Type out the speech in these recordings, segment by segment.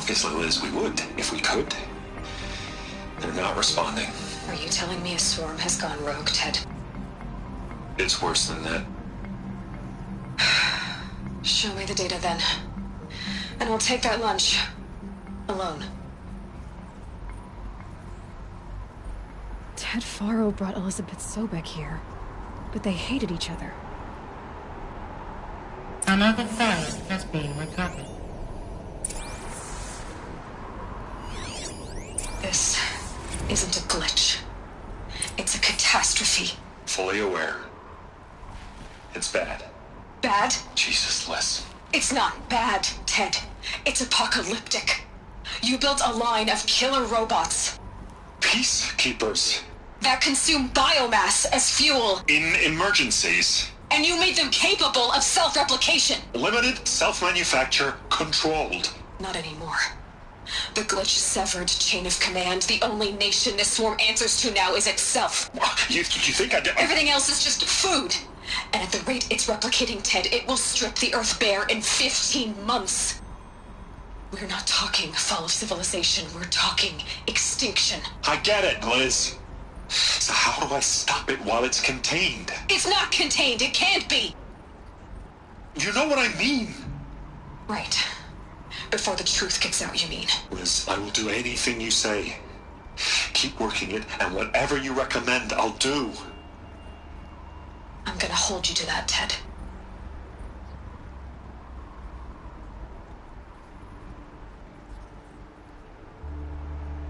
Obviously, Liz, we would, if we could. They're not responding. Are you telling me a swarm has gone rogue, Ted? It's worse than that. Show me the data then. And I'll take that lunch. Alone. Ted Faro brought Elizabeth Sobek here, but they hated each other. Another file has been recovered. This isn't a glitch. It's a catastrophe. Fully aware. It's bad. Bad? Jesus, Liz. It's not bad, Ted. It's apocalyptic. You built a line of killer robots. Peacekeepers. That consume biomass as fuel. In emergencies. And you made them capable of self-replication. Limited, self-manufacture, controlled. Not anymore. The glitch severed chain of command. The only nation this swarm answers to now is itself. You think I did? Everything else is just food. And at the rate it's replicating, Ted, it will strip the Earth bare in 15 months. We're not talking fall of civilization. We're talking extinction. I get it, Liz. So how do I stop it while it's contained? It's not contained. It can't be. You know what I mean. Right. Before the truth gets out, you mean? Liz, I will do anything you say. Keep working it, and whatever you recommend, I'll do. I'm gonna hold you to that, Ted.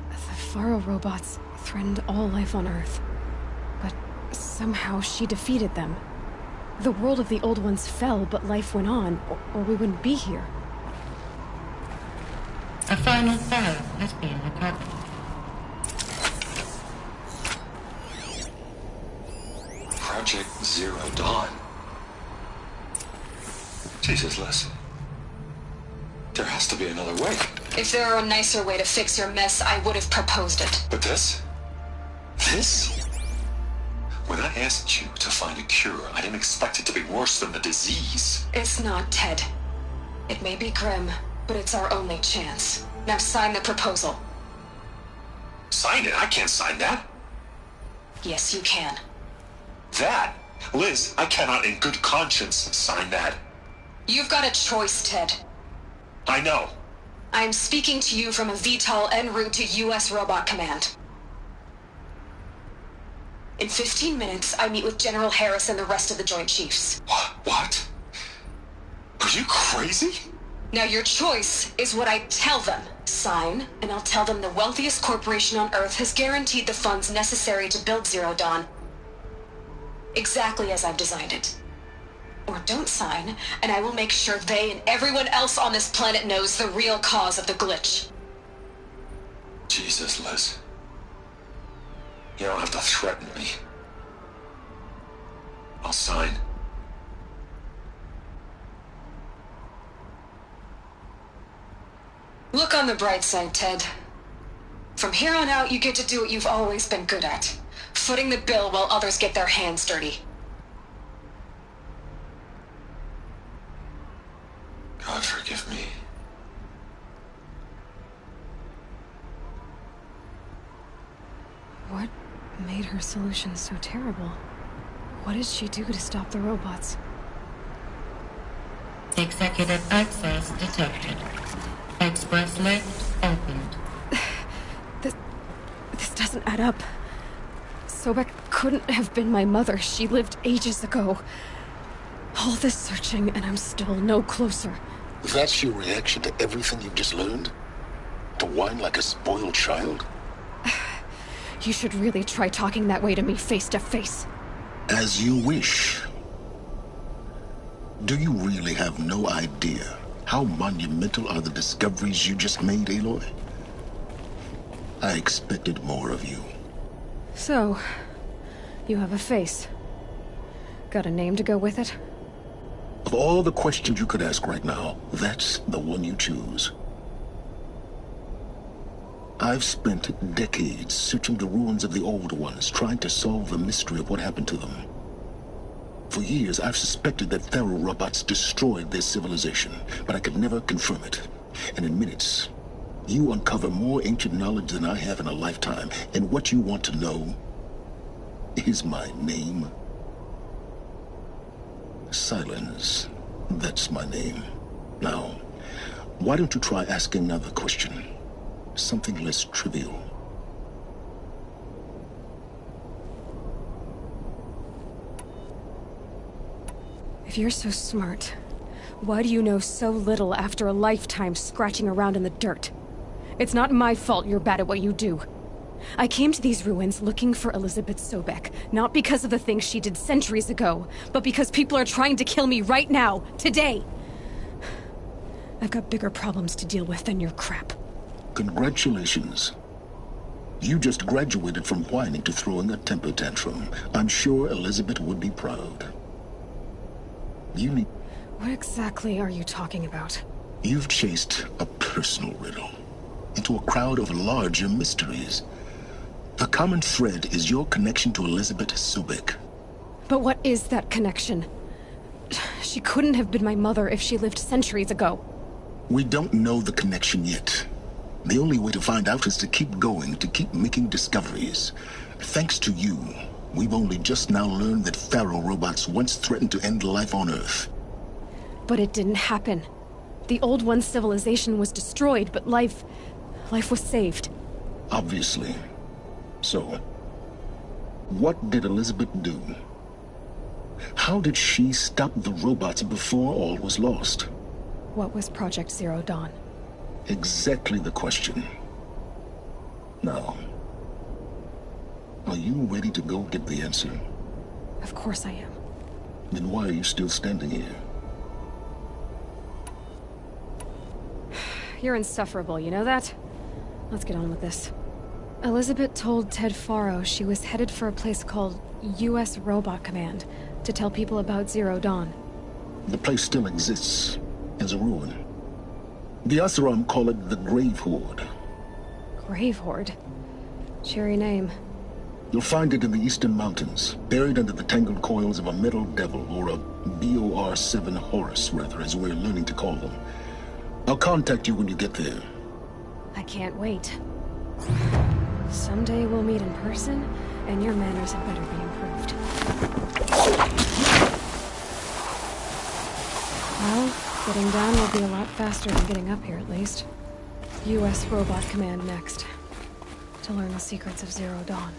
The Faro robots threatened all life on Earth. But somehow she defeated them. The world of the old ones fell, but life went on, or we wouldn't be here. A final file has been recovered. Project Zero Dawn. Jesus, Liz. There has to be another way. If there were a nicer way to fix your mess, I would have proposed it. But this? This? When I asked you to find a cure, I didn't expect it to be worse than the disease. It's not, Ted. It may be grim, but it's our only chance. Now sign the proposal. Sign it? I can't sign that. Yes, you can. That? Liz, I cannot in good conscience sign that. You've got a choice, Ted. I know. I'm speaking to you from a VTOL en route to U.S. Robot Command. In 15 minutes, I meet with General Harris and the rest of the Joint Chiefs. What? Are you crazy? Now your choice is what I tell them. Sign, and I'll tell them the wealthiest corporation on Earth has guaranteed the funds necessary to build Zero Dawn. Exactly as I've designed it. Or don't sign, and I will make sure they and everyone else on this planet knows the real cause of the glitch. Jesus, Liz. You don't have to threaten me. I'll sign. Look on the bright side, Ted. From here on out, you get to do what you've always been good at. Footing the bill while others get their hands dirty. God forgive me. What made her solution so terrible? What did she do to stop the robots? Executive access detected. Express lift opened. This doesn't add up. Sobek couldn't have been my mother. She lived ages ago. All this searching, and I'm still no closer. That's your reaction to everything you've just learned? To whine like a spoiled child? You should really try talking that way to me face to face. As you wish. Do you really have no idea how monumental are the discoveries you just made, Aloy? I expected more of you. So, you have a face. Got a name to go with it? Of all the questions you could ask right now, that's the one you choose. I've spent decades searching the ruins of the old ones, trying to solve the mystery of what happened to them. For years, I've suspected that Faro robots destroyed their civilization, but I could never confirm it. And in minutes, You uncover more ancient knowledge than I have in a lifetime, and what you want to know is my name. Silence. That's my name. Now, why don't you try asking another question? Something less trivial. If you're so smart, why do you know so little after a lifetime scratching around in the dirt? It's not my fault you're bad at what you do. I came to these ruins looking for Elizabeth Sobek, not because of the things she did centuries ago, but because people are trying to kill me right now, today. I've got bigger problems to deal with than your crap. Congratulations. You just graduated from whining to throwing a temper tantrum. I'm sure Elizabeth would be proud. You need... What exactly are you talking about? You've chased a personal riddle into a crowd of larger mysteries. The common thread is your connection to Elizabeth Sobek. But what is that connection? She couldn't have been my mother if she lived centuries ago. We don't know the connection yet. The only way to find out is to keep going, to keep making discoveries. Thanks to you, we've only just now learned that Pharaoh robots once threatened to end life on Earth. But it didn't happen. The Old One's civilization was destroyed, but life was saved. Obviously. So, what did Elizabeth do? How did she stop the robots before all was lost? What was Project Zero Dawn? Exactly the question. Now, are you ready to go get the answer? Of course I am. Then why are you still standing here? You're insufferable, you know that? Let's get on with this. Elizabeth told Ted Faro she was headed for a place called U.S. Robot Command to tell people about Zero Dawn. The place still exists as a ruin. The Asaram call it the Grave Horde. Grave Horde? Cheery name. You'll find it in the Eastern Mountains, buried under the tangled coils of a metal devil, or a BOR-7 Horus, rather, as we're learning to call them. I'll contact you when you get there. I can't wait. Someday we'll meet in person, and your manners had better be improved. Well, getting down will be a lot faster than getting up here, at least. U.S. Robot Command next. To learn the secrets of Zero Dawn.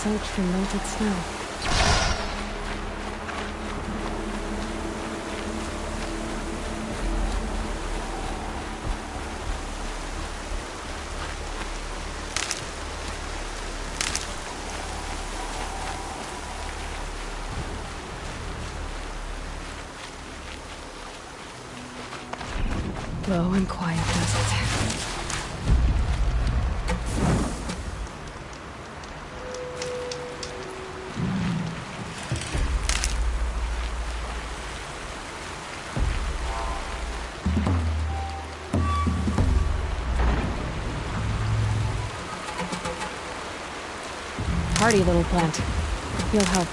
soaked from melted snow. Low and quiet does it. Hardy little plant. He'll help.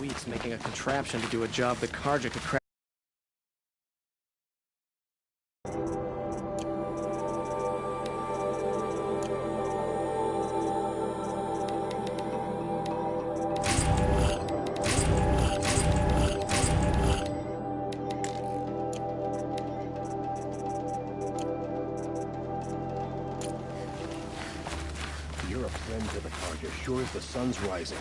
Weeks making a contraption to do a job that Gervyjr could crack. You're a friend to the Gervyjr, sure as the sun's rising.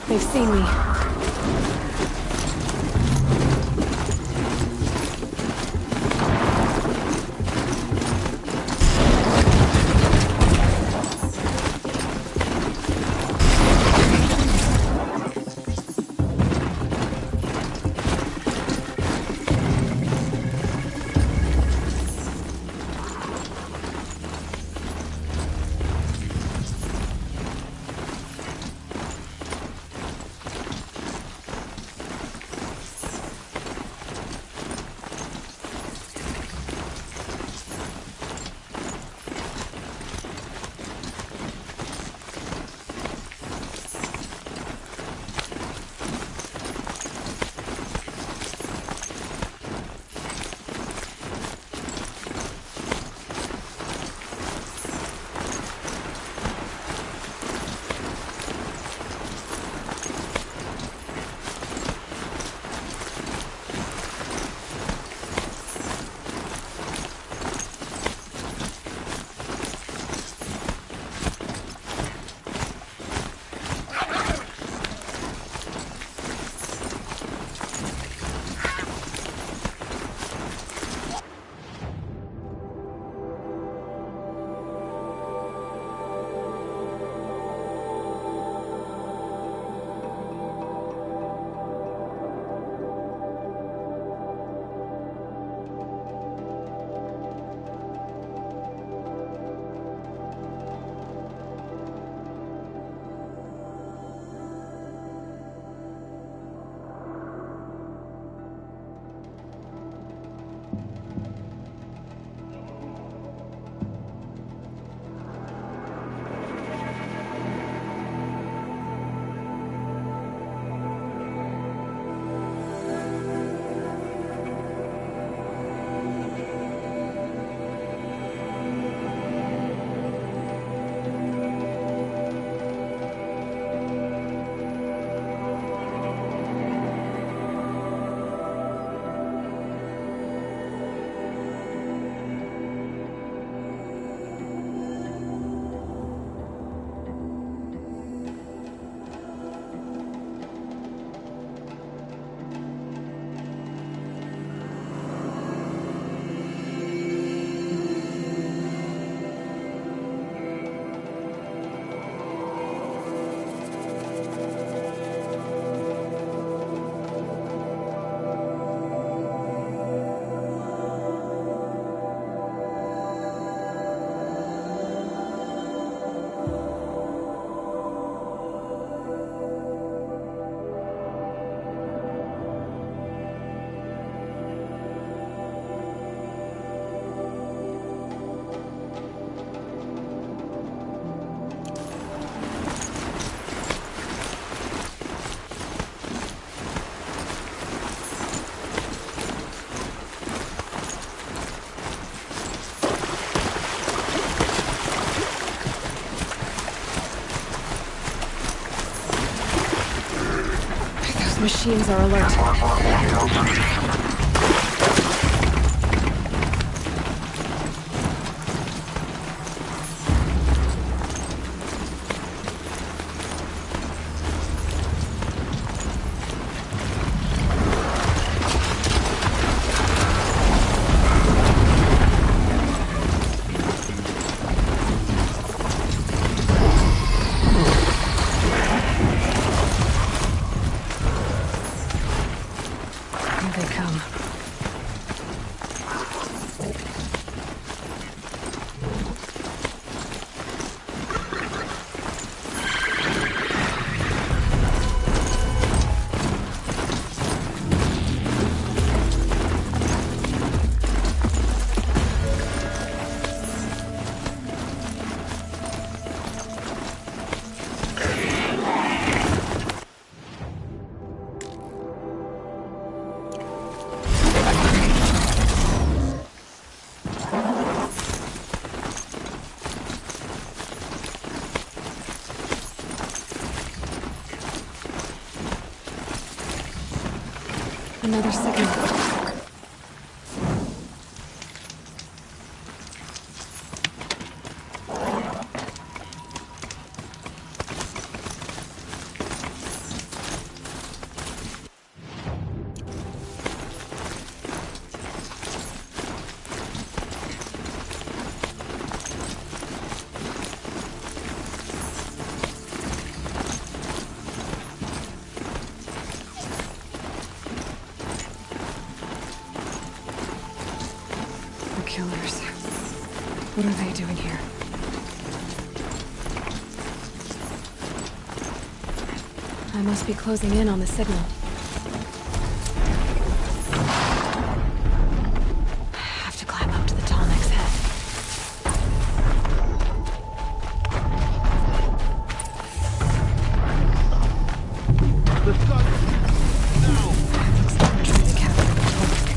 They've seen me. machines are alert. Another signal. Killers. What are they doing here? I must be closing in on the signal. I have to climb up to the tall next head. The sun! Now! Looks like we're trying to capture the torque.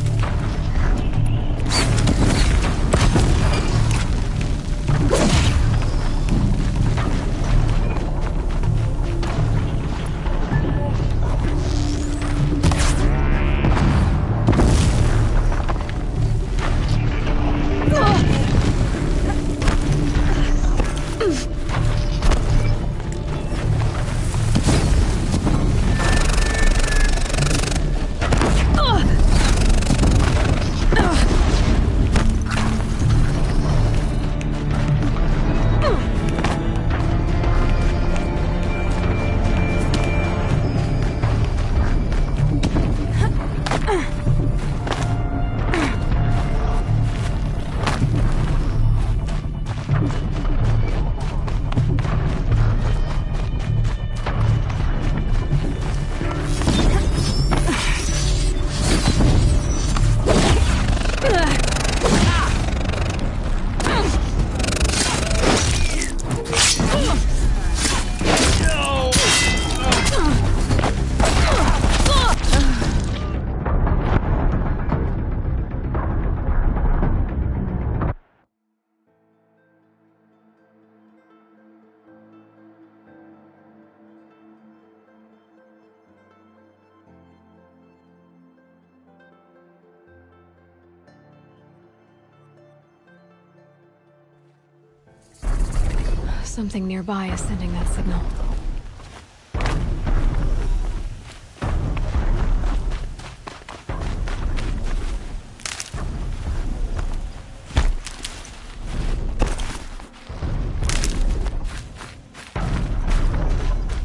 Something nearby is sending that signal.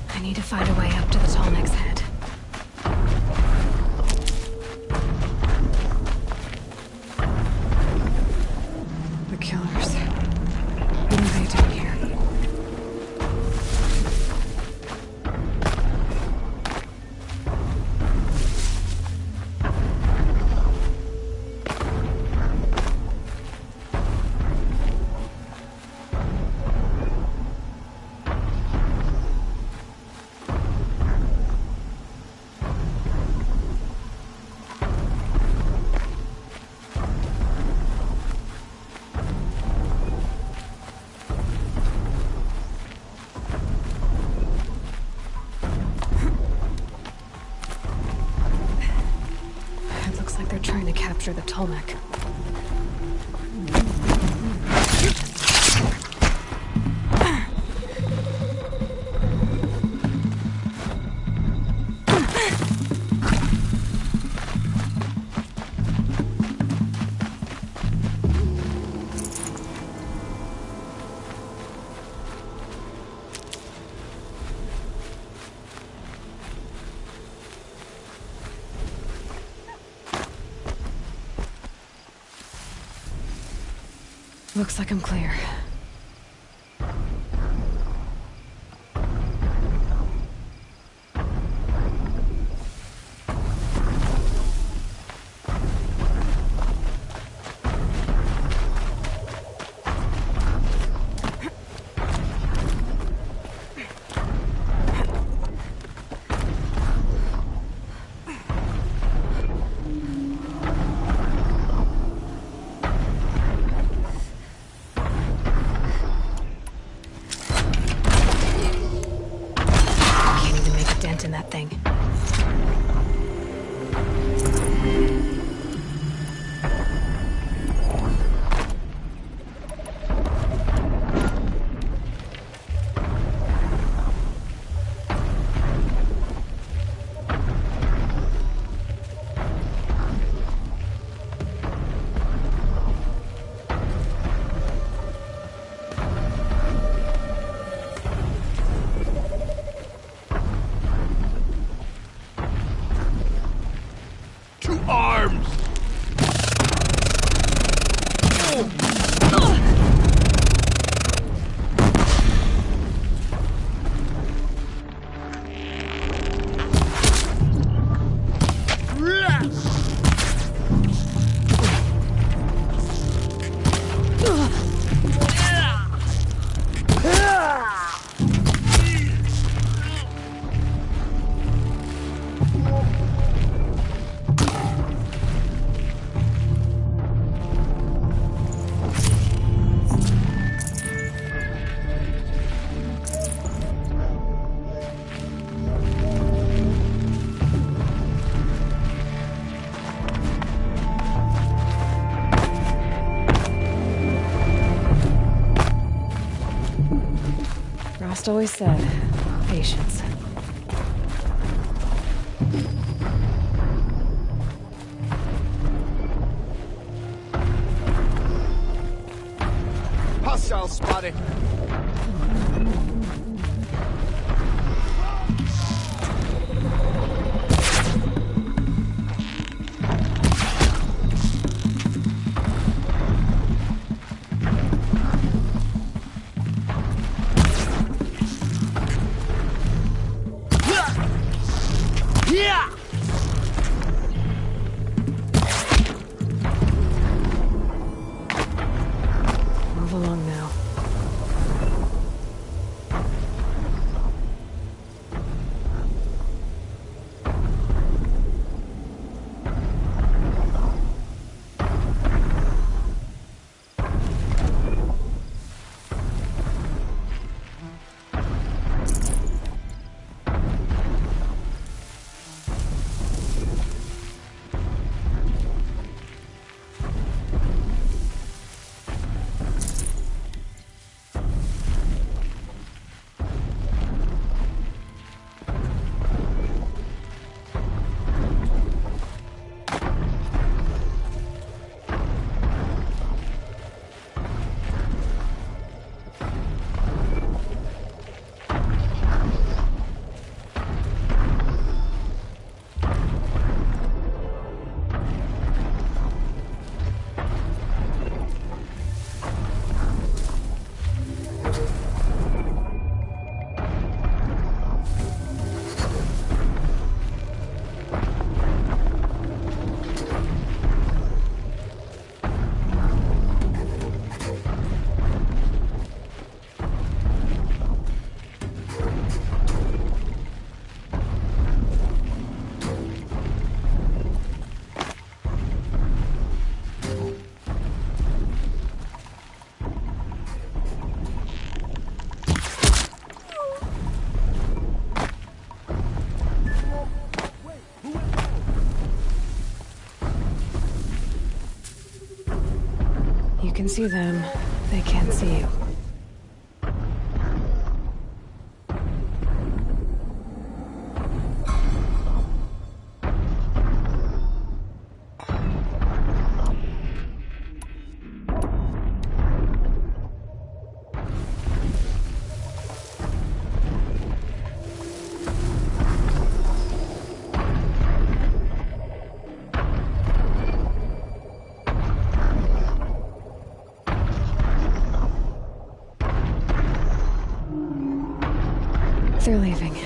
I need to find a way up to the tall next head. The killers. What are they doing here? capture the Tolmec. Looks like I'm clear. In that thing. Rost always said, patience. Hostile spotted. Move along now. see them, they can't see you. They're leaving.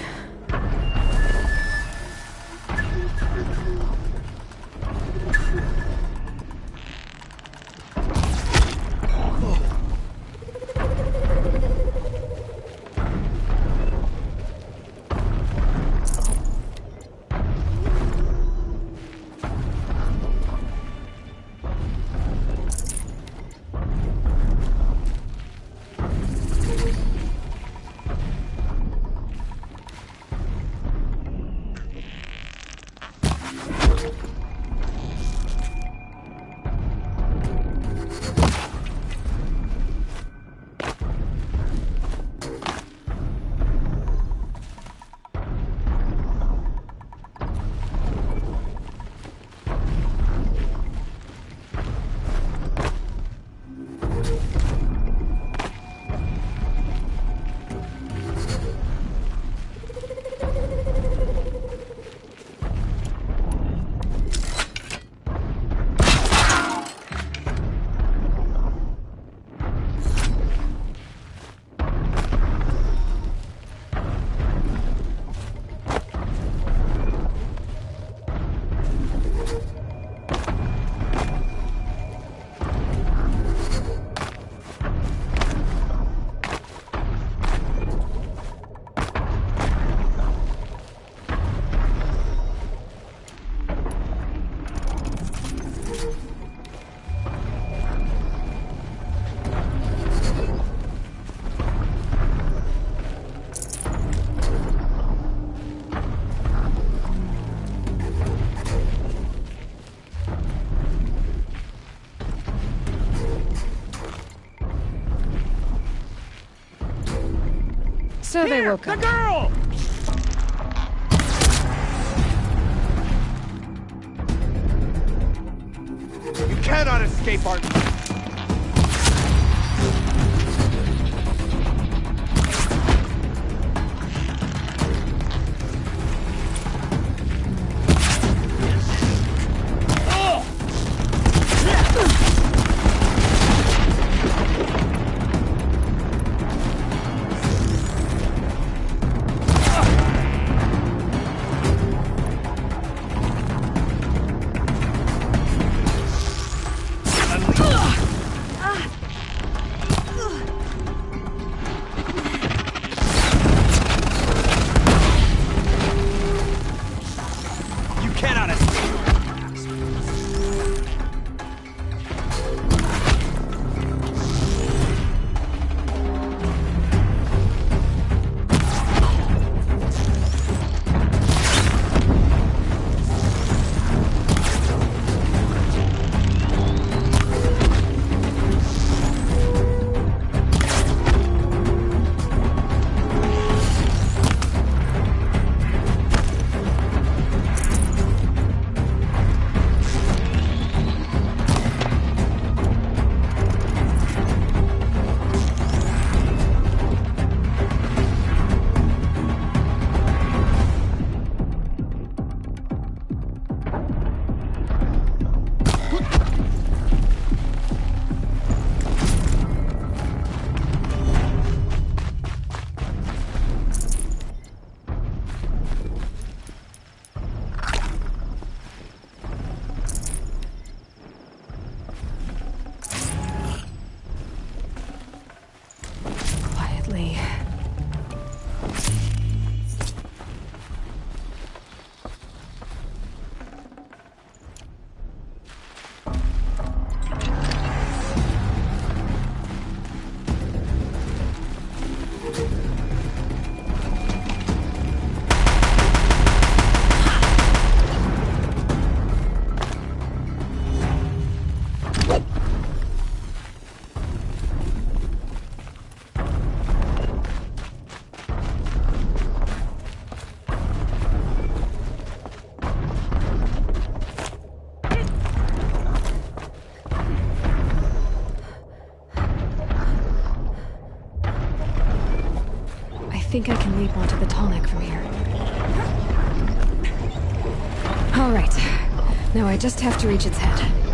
So they woke up. The girl! You cannot escape our... Unleash think I can leap onto the tall neck from here. All right. Now I just have to reach its head.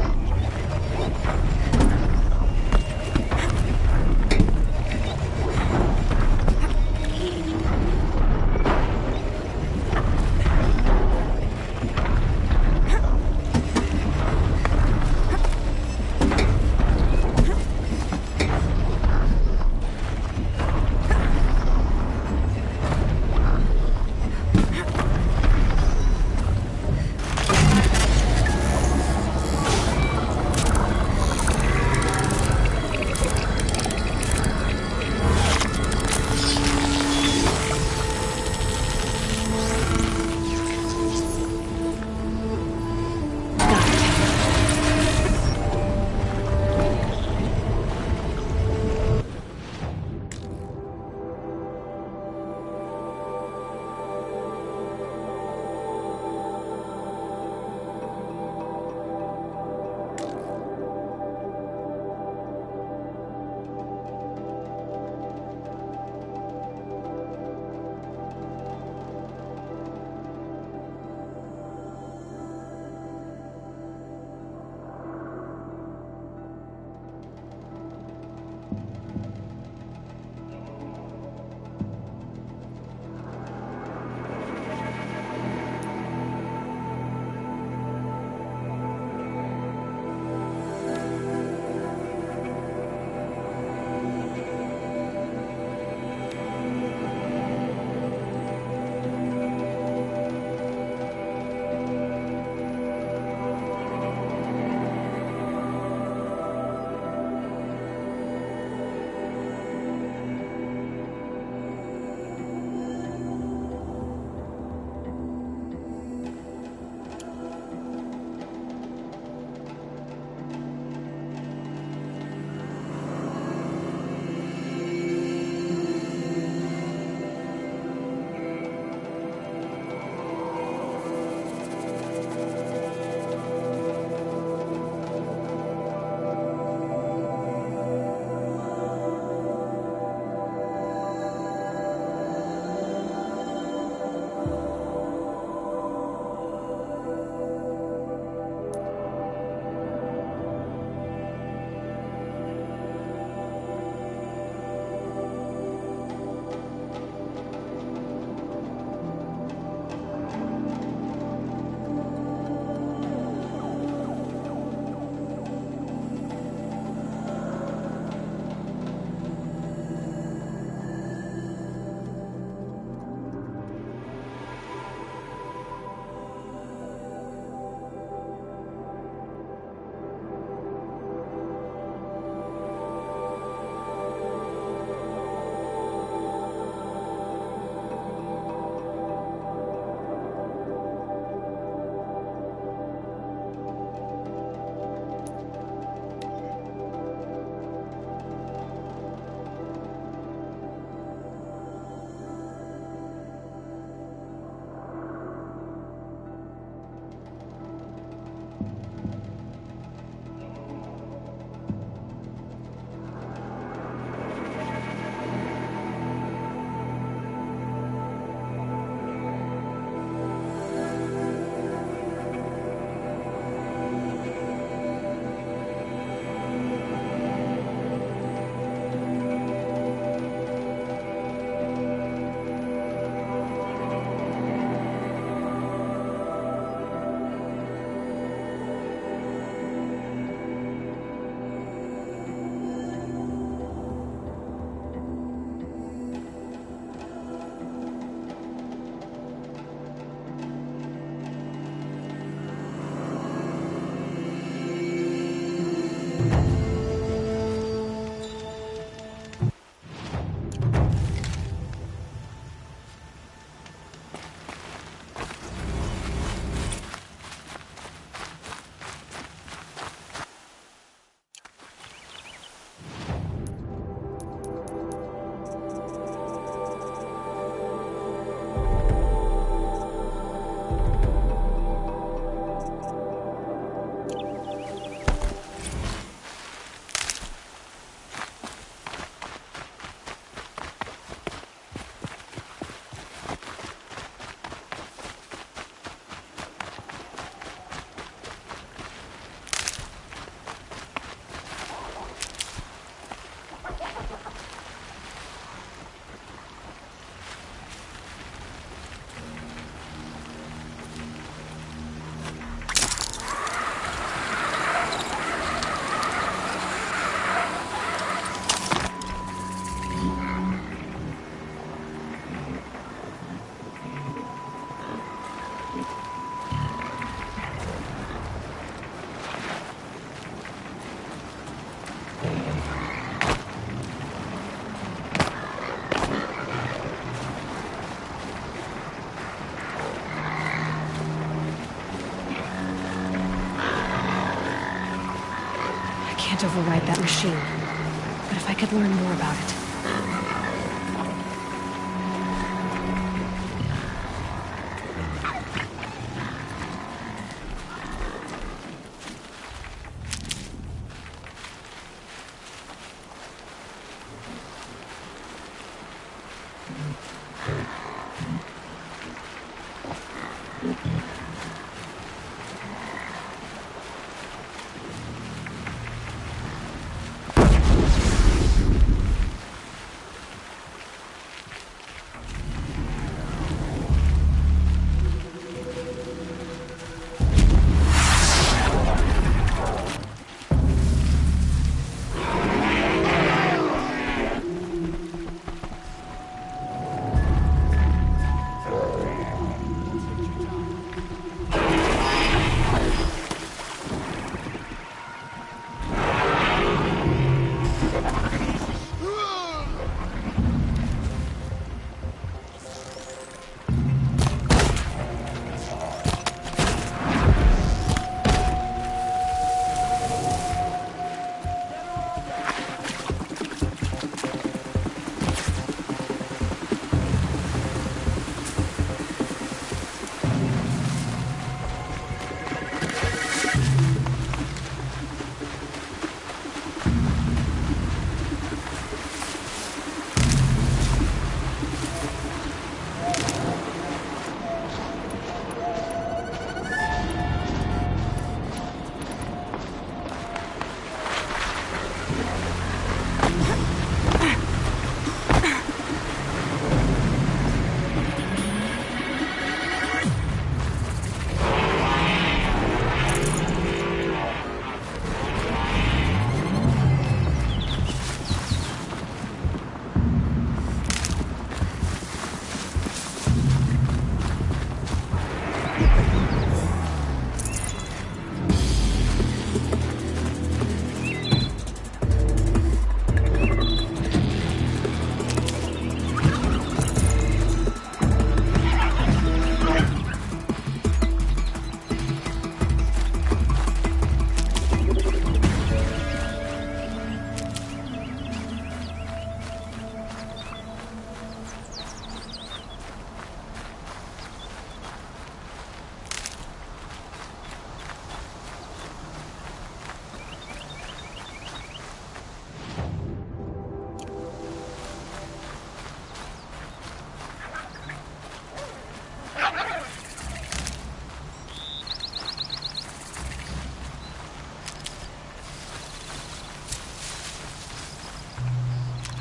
can't override that machine. But if I could learn more about it.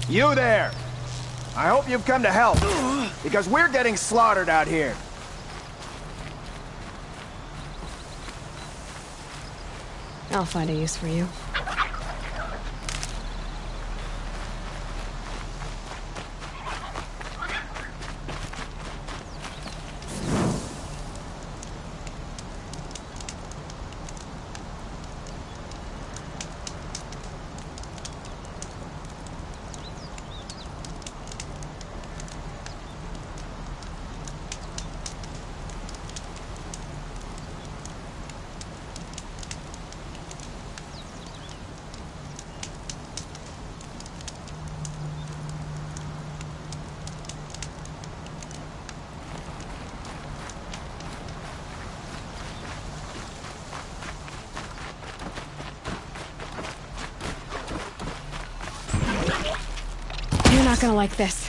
You there! I hope you've come to help, because we're getting slaughtered out here. I'll find a use for you. You're not gonna like this.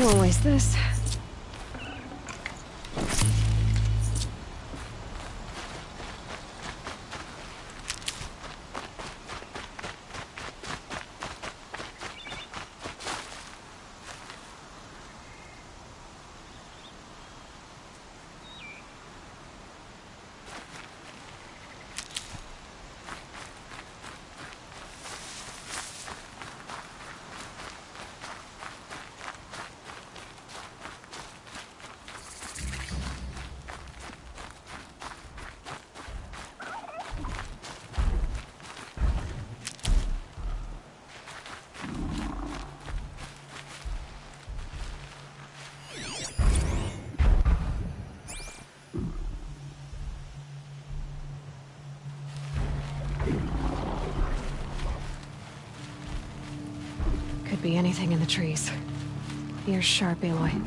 Won't waste this. Could be anything in the trees. Ears sharp, Aloy.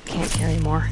Can't carry more.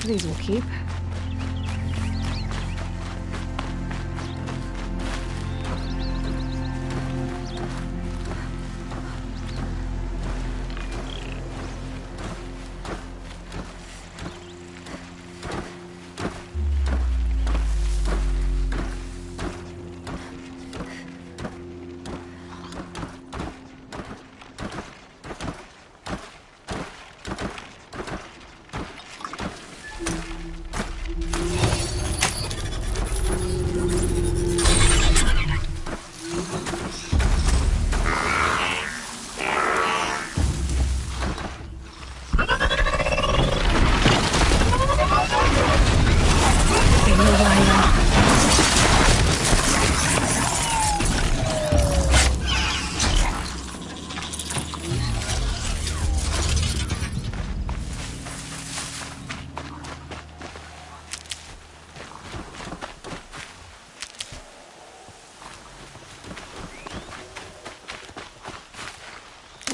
These will keep.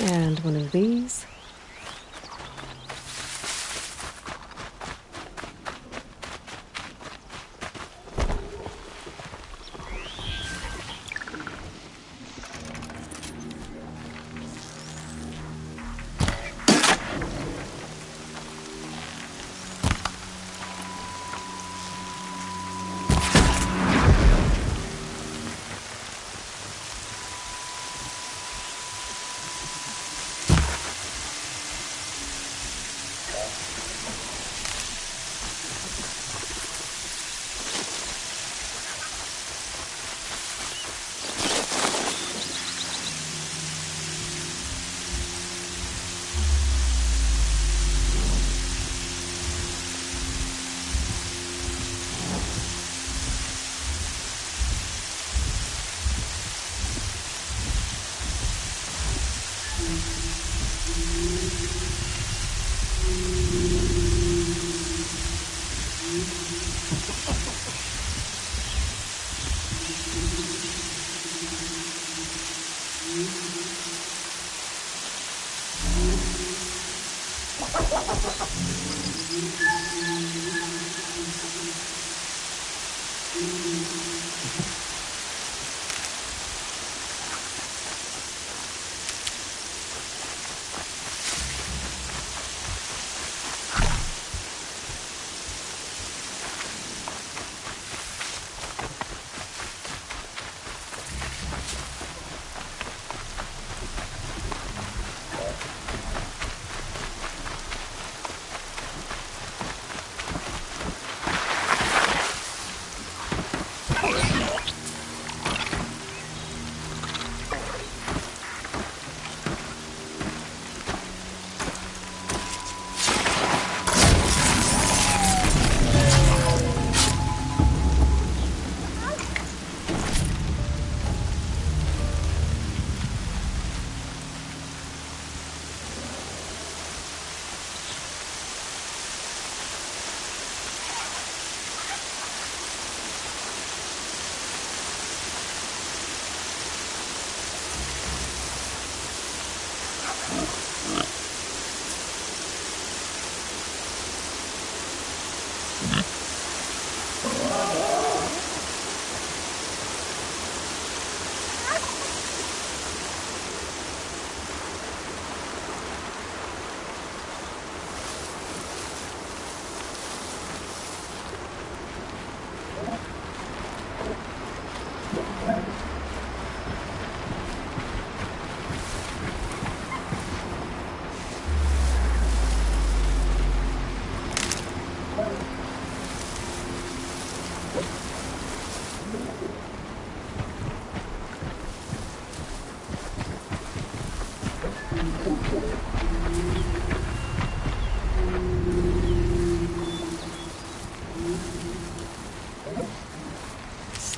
And one of these.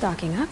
Stocking up.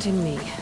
counting me.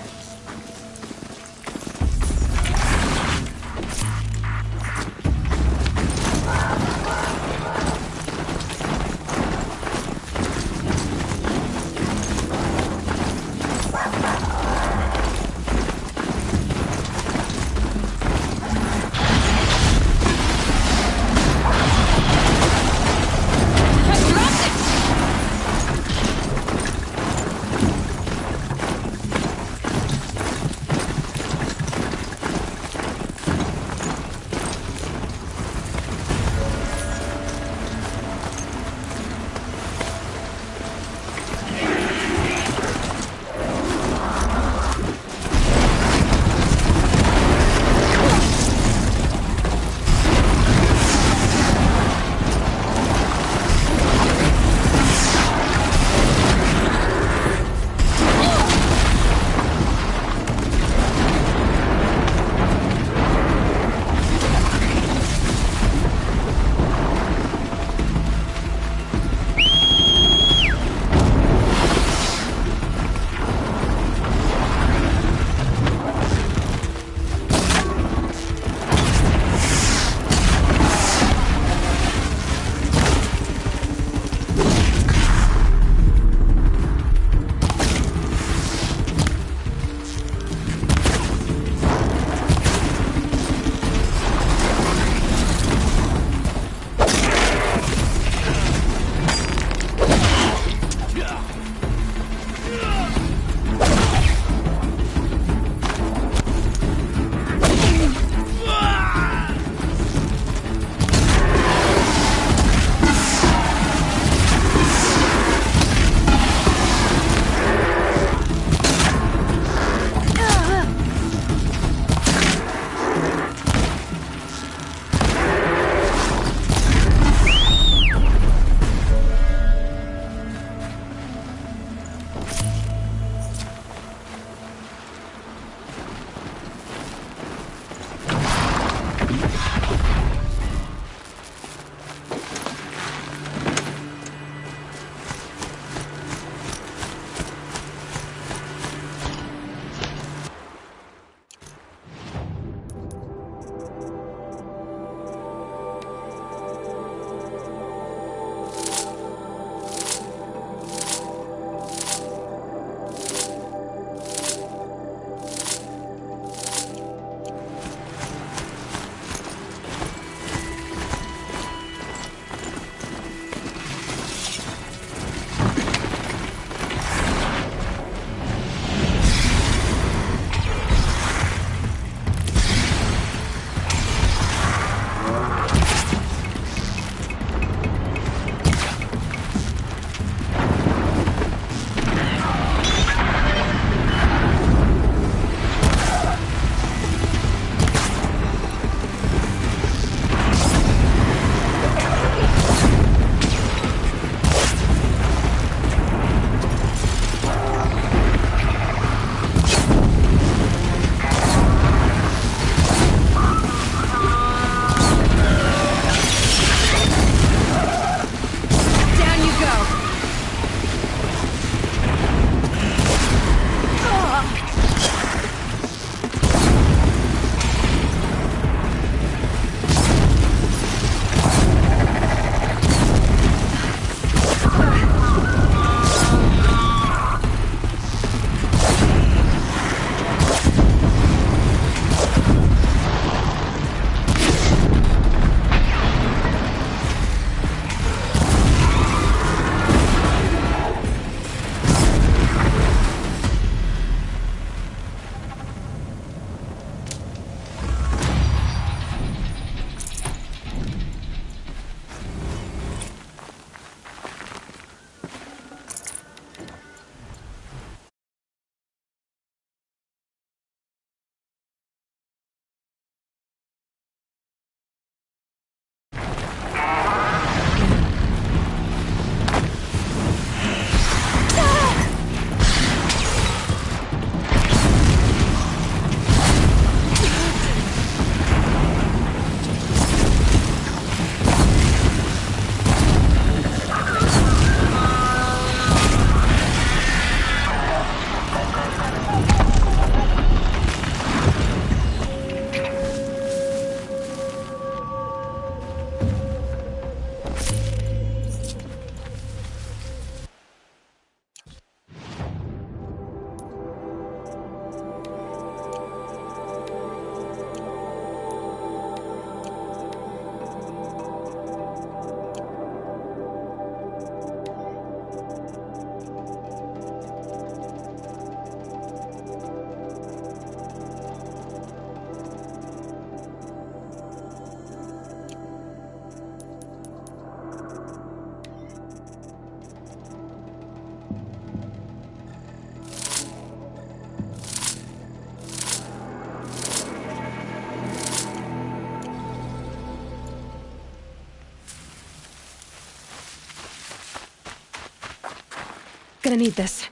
Gonna need this.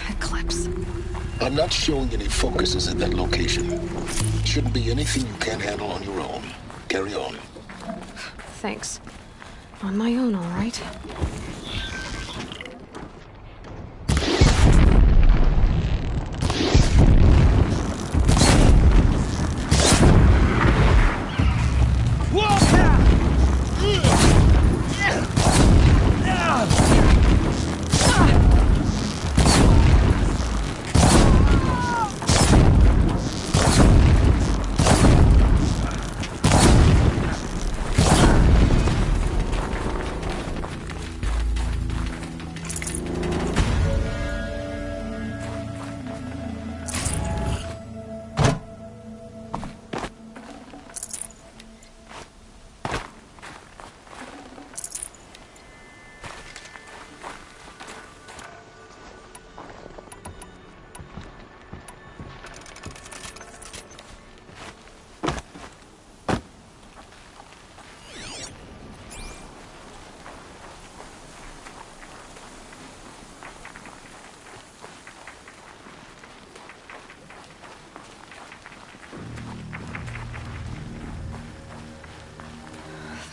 Eclipse. I'm not showing any focuses at that location. Shouldn't be anything you can't handle on your own. Carry on. Thanks. On my own, all right.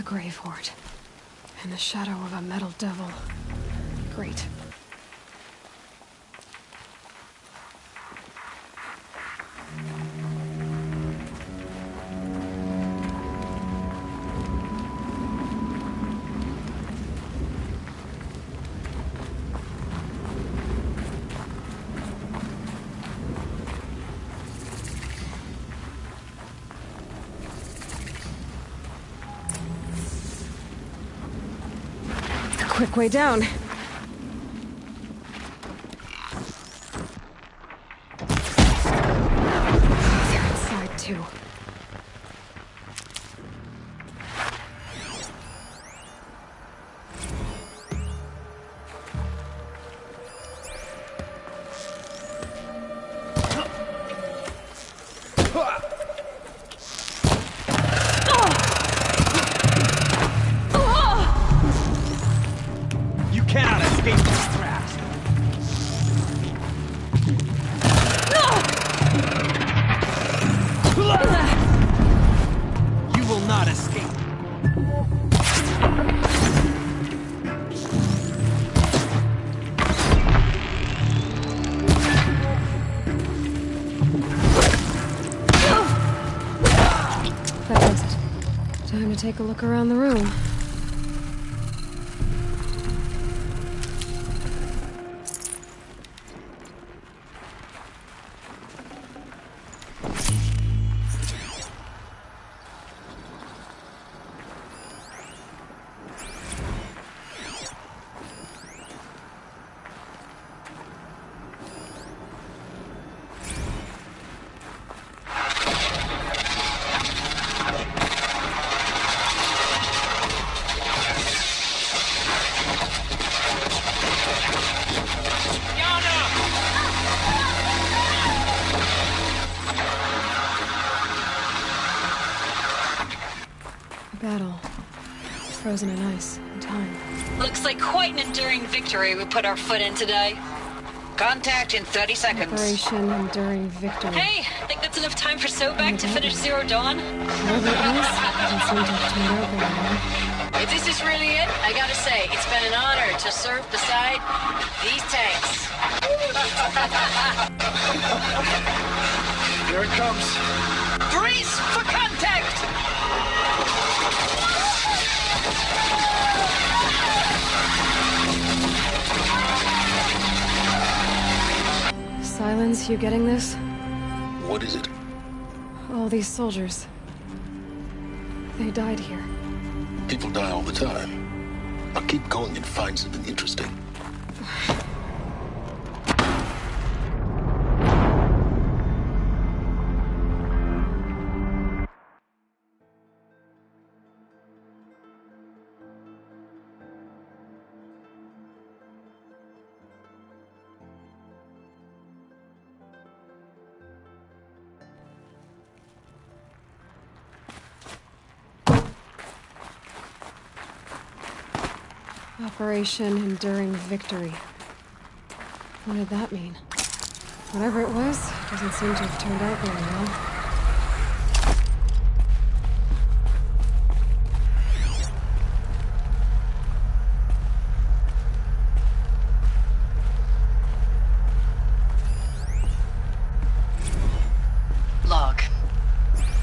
Grave hoard. In the shadow of a metal devil. Great. Quick way down. They're inside too. Ugh! Time to take a look around the room. Battle. Frozen in ice and time. Looks like quite an enduring victory we put our foot in today. Contact in 30 seconds. Operation Enduring Victory. Hey, think that's enough time for Sobek to finish Zero Dawn? Whatever it is, doesn't seem to have turned out very well. If this is really it, I gotta say, it's been an honor to serve beside these tanks. Here it comes. Brace for contact! Silence, you getting this? What is it? All these soldiers. They died here. People die all the time. I'll keep going and find something interesting. Operation Enduring Victory. What did that mean? Whatever it was, doesn't seem to have turned out very well. Log.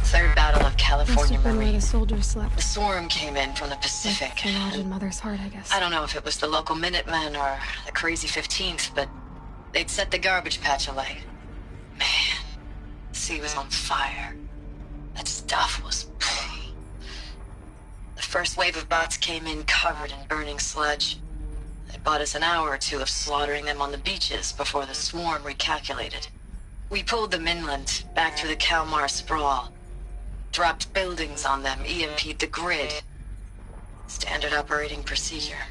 Third Battle of California Must have been where Marine. the soldiers slept. The swarm came in from the Pacific. The lodge in Mother's Heart, I guess. I don't know if it was the local Minutemen or the crazy 15th, but they'd set the garbage patch alight. Man, the sea was on fire. That stuff was... The first wave of bots came in covered in burning sludge. They bought us an hour or two of slaughtering them on the beaches before the swarm recalculated. We pulled them inland, back through the Kalmar sprawl. Dropped buildings on them, EMP'd the grid. Standard operating procedure.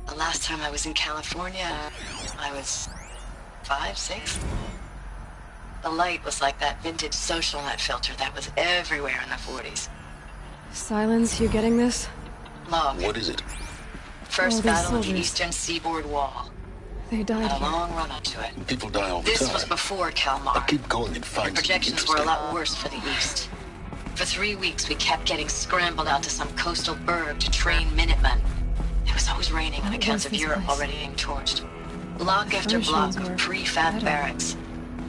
The last time I was in California, I was 5, 6. The light was like that vintage social net filter that was everywhere in the 40s. Silence, you getting this? Log. What is it? First these battle of the soldiers. Eastern Seaboard Wall. They died Had a here. long run up to it. People die all the This time. was before Kalmar. I'll keep going and find The something projections were a interesting. lot worse for the East. For 3 weeks, we kept getting scrambled out to some coastal burg to train Minutemen. It was always raining on What account was of this Europe place? already being torched. Block after Furnishings block were of prefab metal. barracks.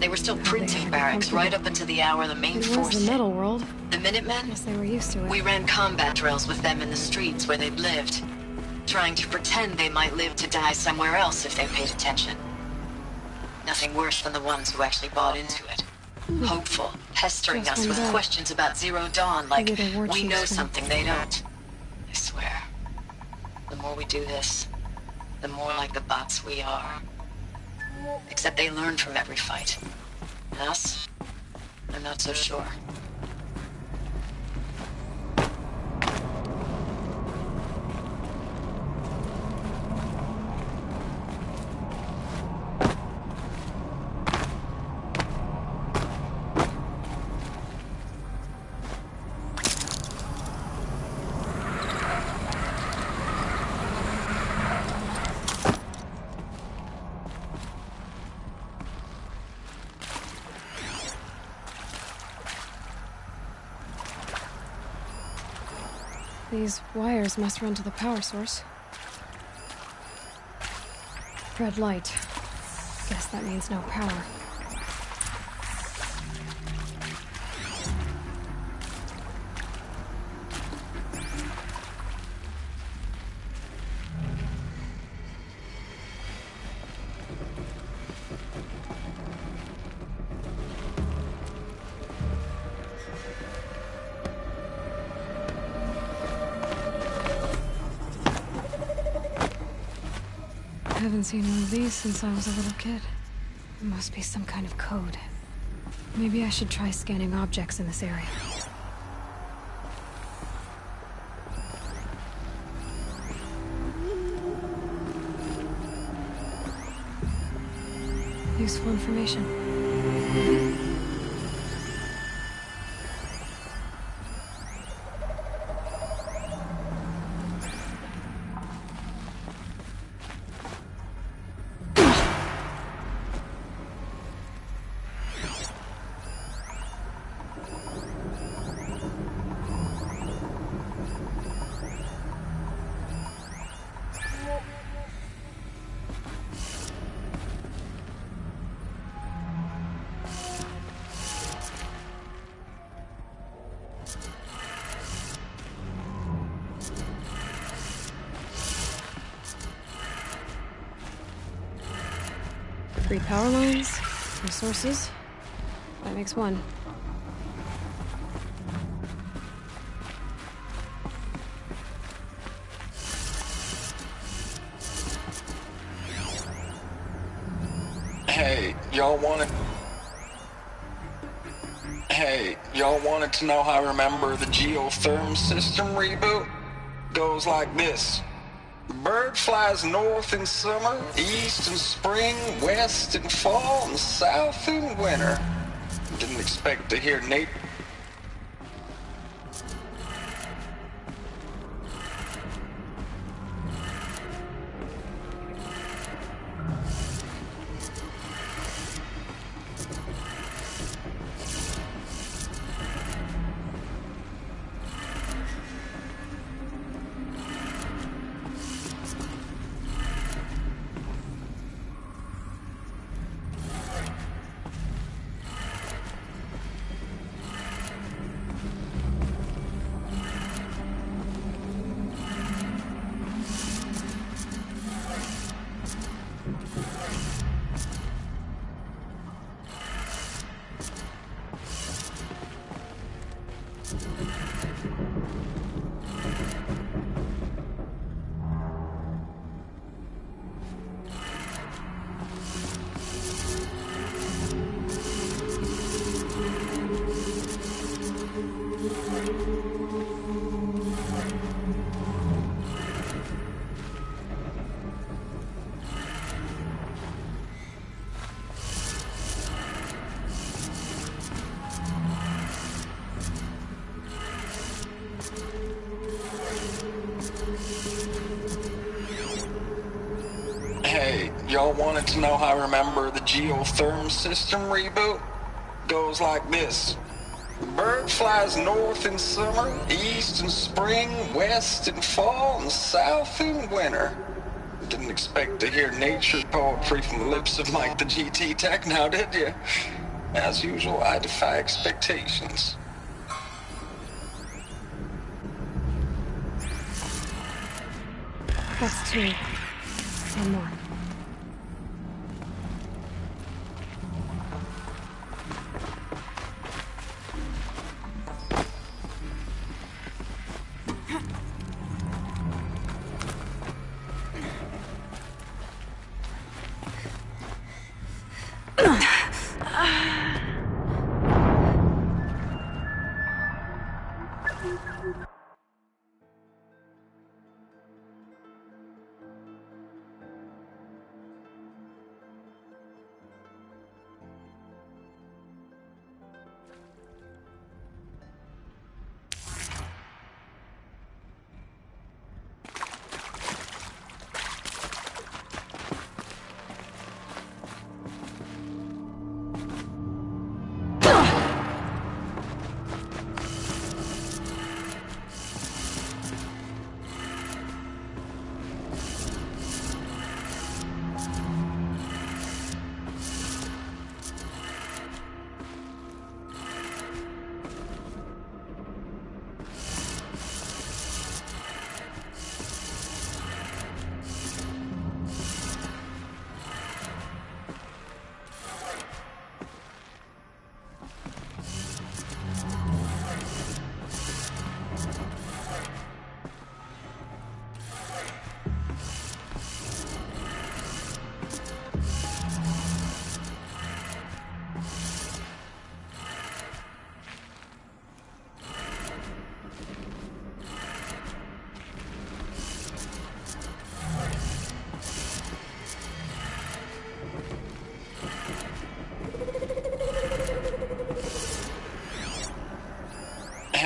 They were still How printing they barracks comfortable. right up until the hour the main It was force the hit. metal world. The Minutemen? Guess they were used to it. We ran combat drills with them in the streets where they'd lived, trying to pretend they might live to die somewhere else if they paid attention. Nothing worse than the ones who actually bought into it. Hopeful, pestering Just us with one back. questions about Zero Dawn, like Maybe the war we chiefs know will- something they don't. I swear, the more we do this, the more like the bots we are. Except they learn from every fight. Us? I'm not so sure. These wires must run to the power source. Red light. Guess that means no power. Haven't seen one of these since I was a little kid. It must be some kind of code. Maybe I should try scanning objects in this area. Useful information. Three power lines, resources. That makes one. Hey, y'all wanted to know how I remember the geotherm system reboot? Goes like this. Bird flies north in summer, east in spring, west in fall, and south in winter. Didn't expect to hear Nate. Hey, y'all wanted to know how I remember the geotherm system reboot? Goes like this. Bird flies north in summer, east in spring, west in fall, and south in winter. Didn't expect to hear nature poetry from the lips of Mike the GT Tech now, did you? As usual, I defy expectations. That's two. One more.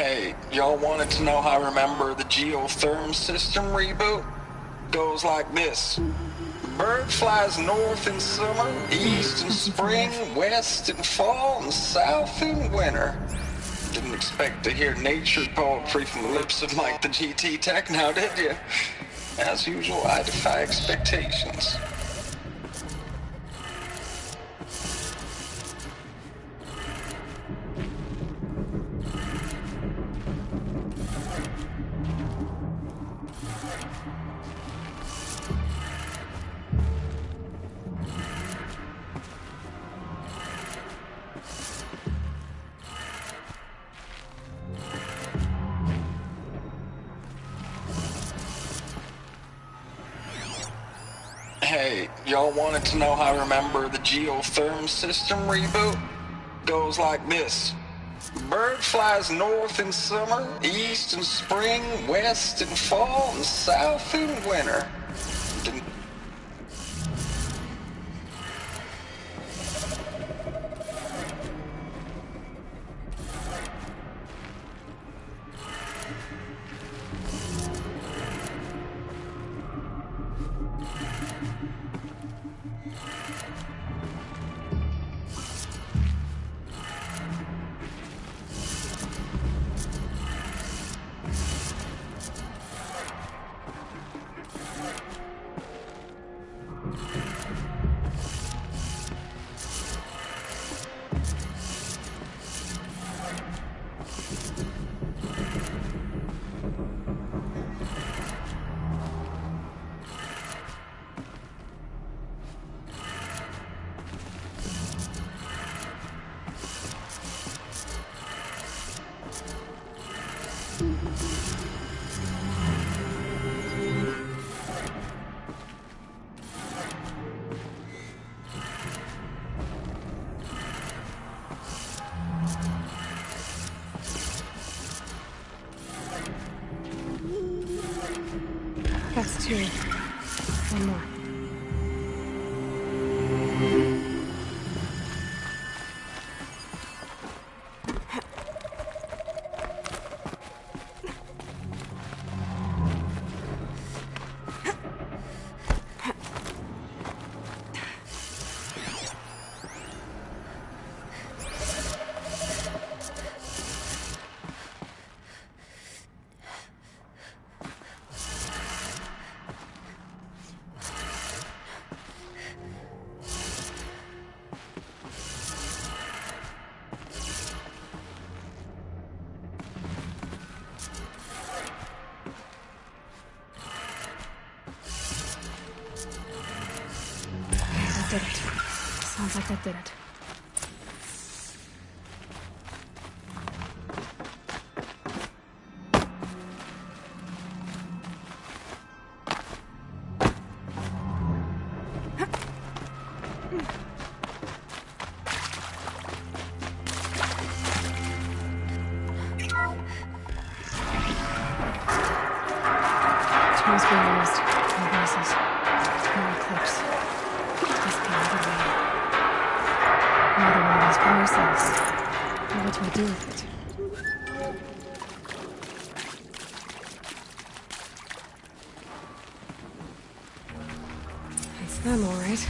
Hey, y'all wanted to know how I remember the geotherm system reboot? Goes like this. Bird flies north in summer, east in spring, west in fall, and south in winter. Didn't expect to hear nature poetry from the lips of Mike the GT Tech now, did you? As usual, I defy expectations. Hey, y'all wanted to know how I remember the geotherm system reboot? Goes like this. Bird flies north in summer, east in spring, west in fall, and south in winter. Didn't That's 2. One more. Did it. Sounds like that did it. Tools being used. No voices. No eclipse. Another one of these power cells. Now what do I do with it? It's them, all right.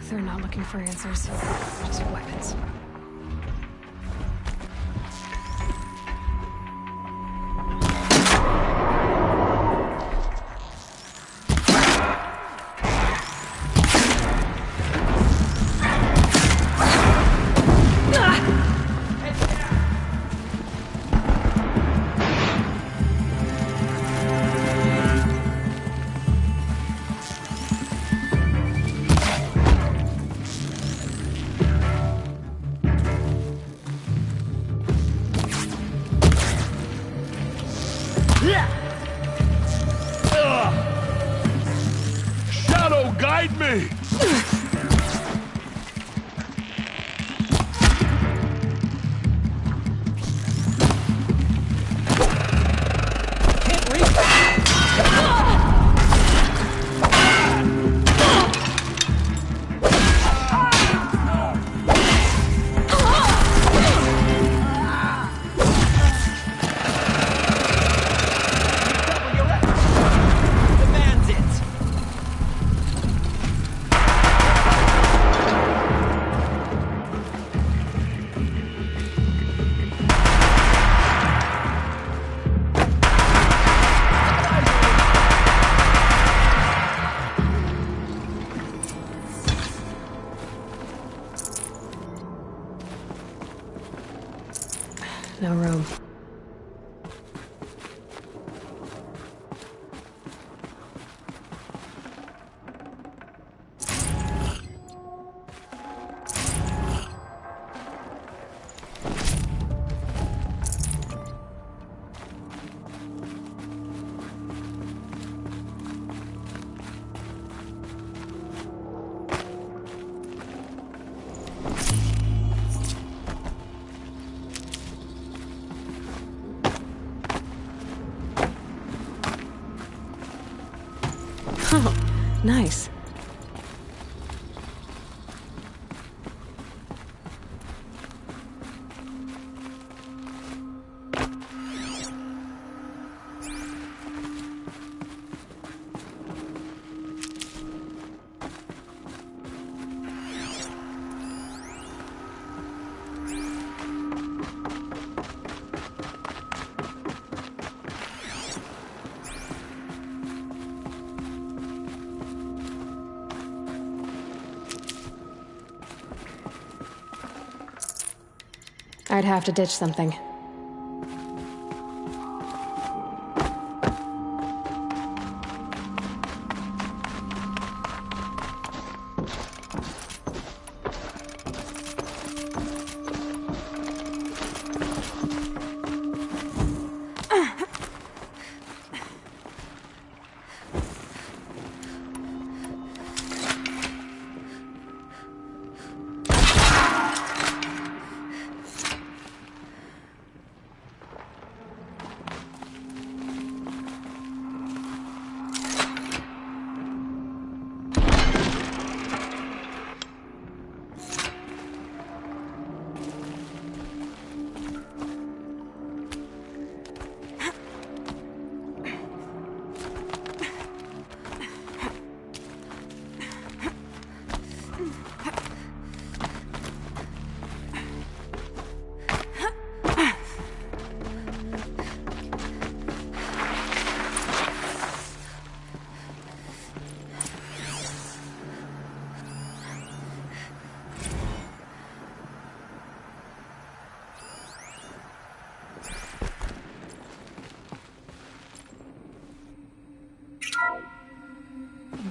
They're not looking for answers, just weapons. Shadow, guide me! no room. Oh, nice. I'd have to ditch something.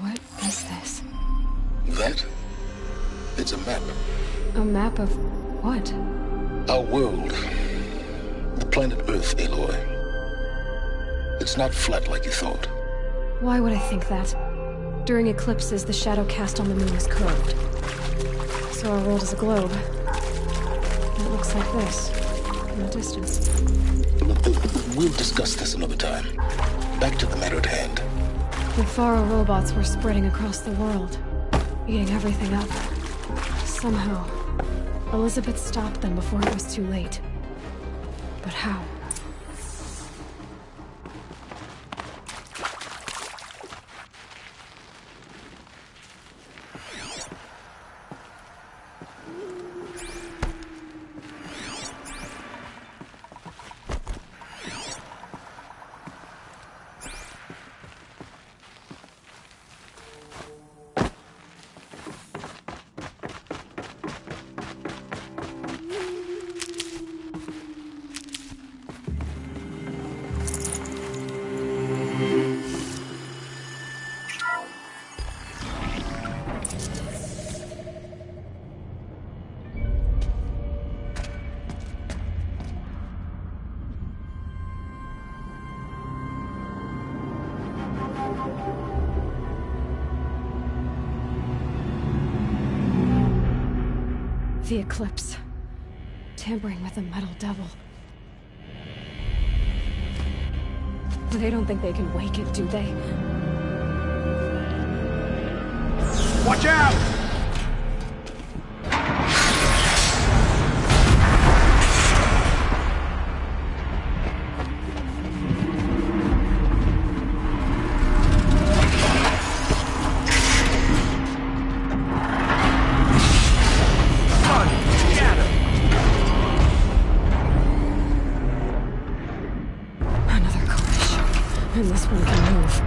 What is this? That? It's a map. A map of what? Our world. The planet Earth, Aloy. It's not flat like you thought. Why would I think that? During eclipses, the shadow cast on the moon is curved. So our world is a globe. And it looks like this, in the distance. We'll discuss this another time. Back to the matter at hand. The Faro robots were spreading across the world, eating everything up. Somehow, Elizabeth stopped them before it was too late. But how? The eclipse. Tampering with the metal devil. They don't think they can wake it, do they? Watch out! And this one can move.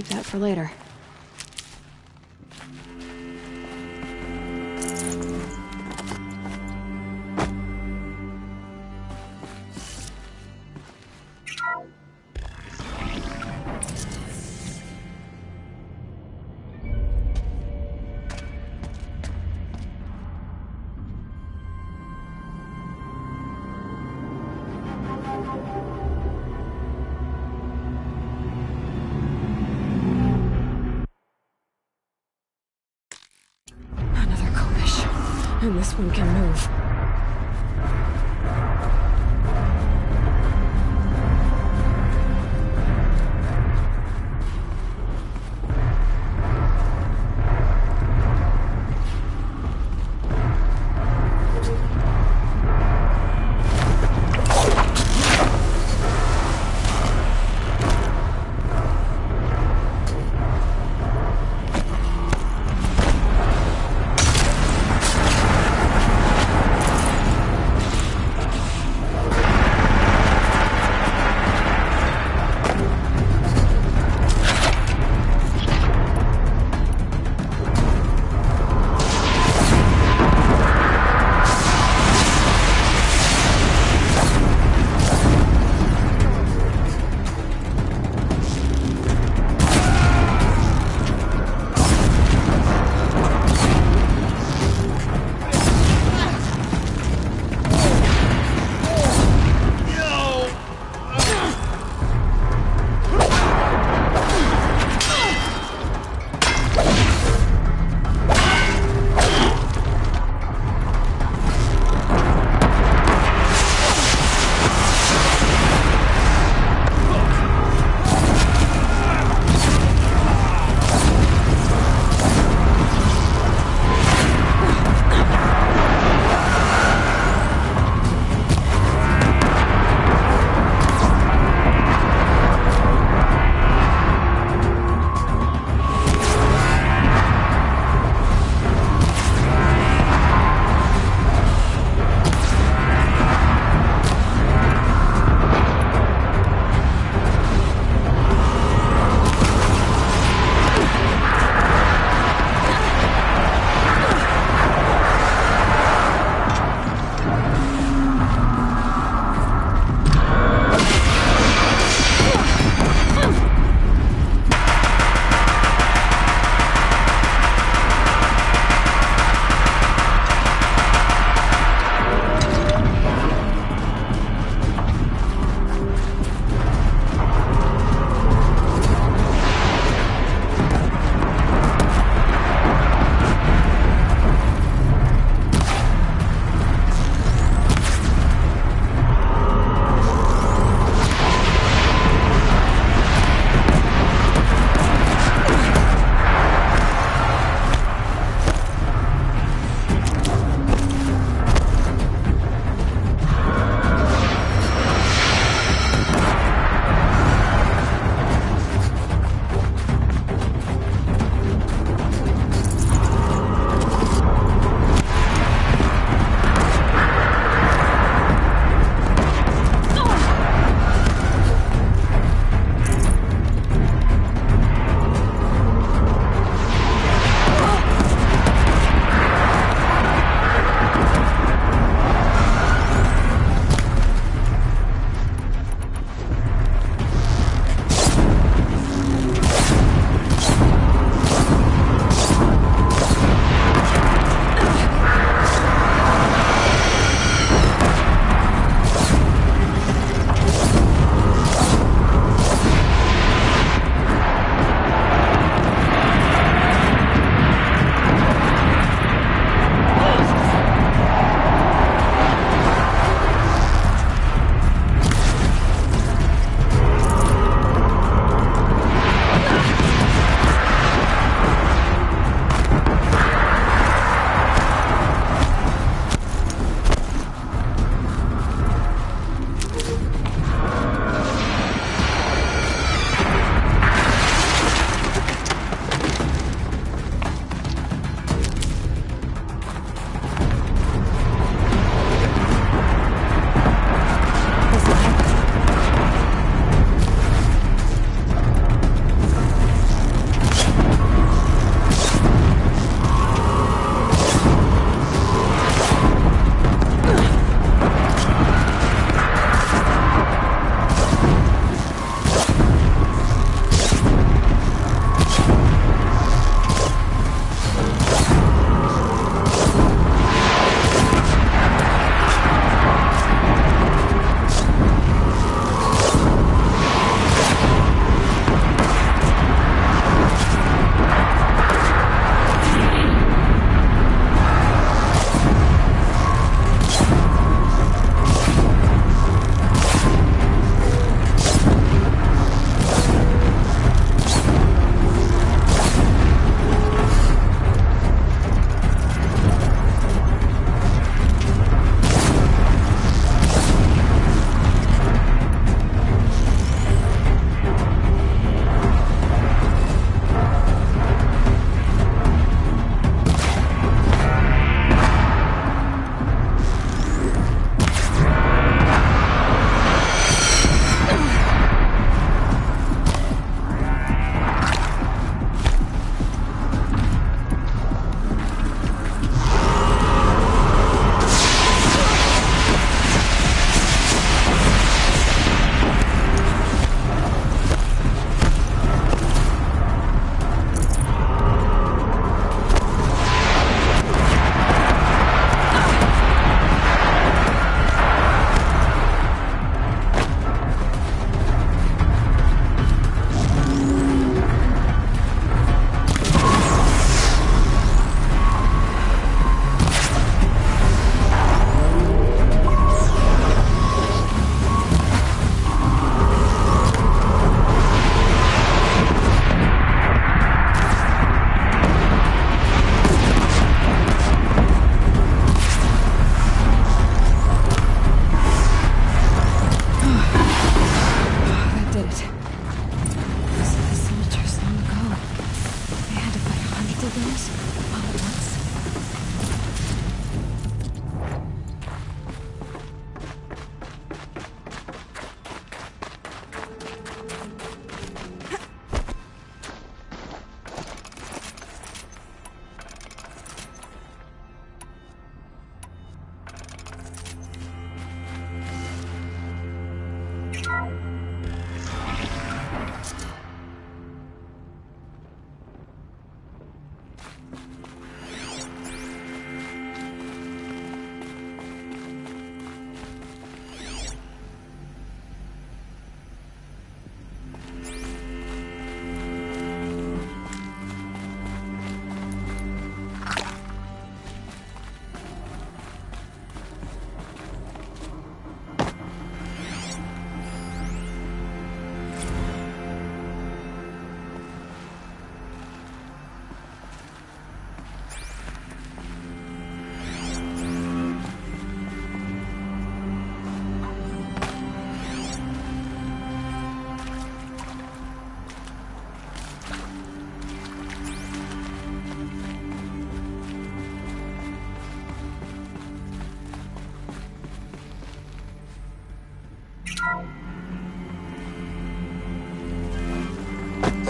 keep that for later. And this one can move.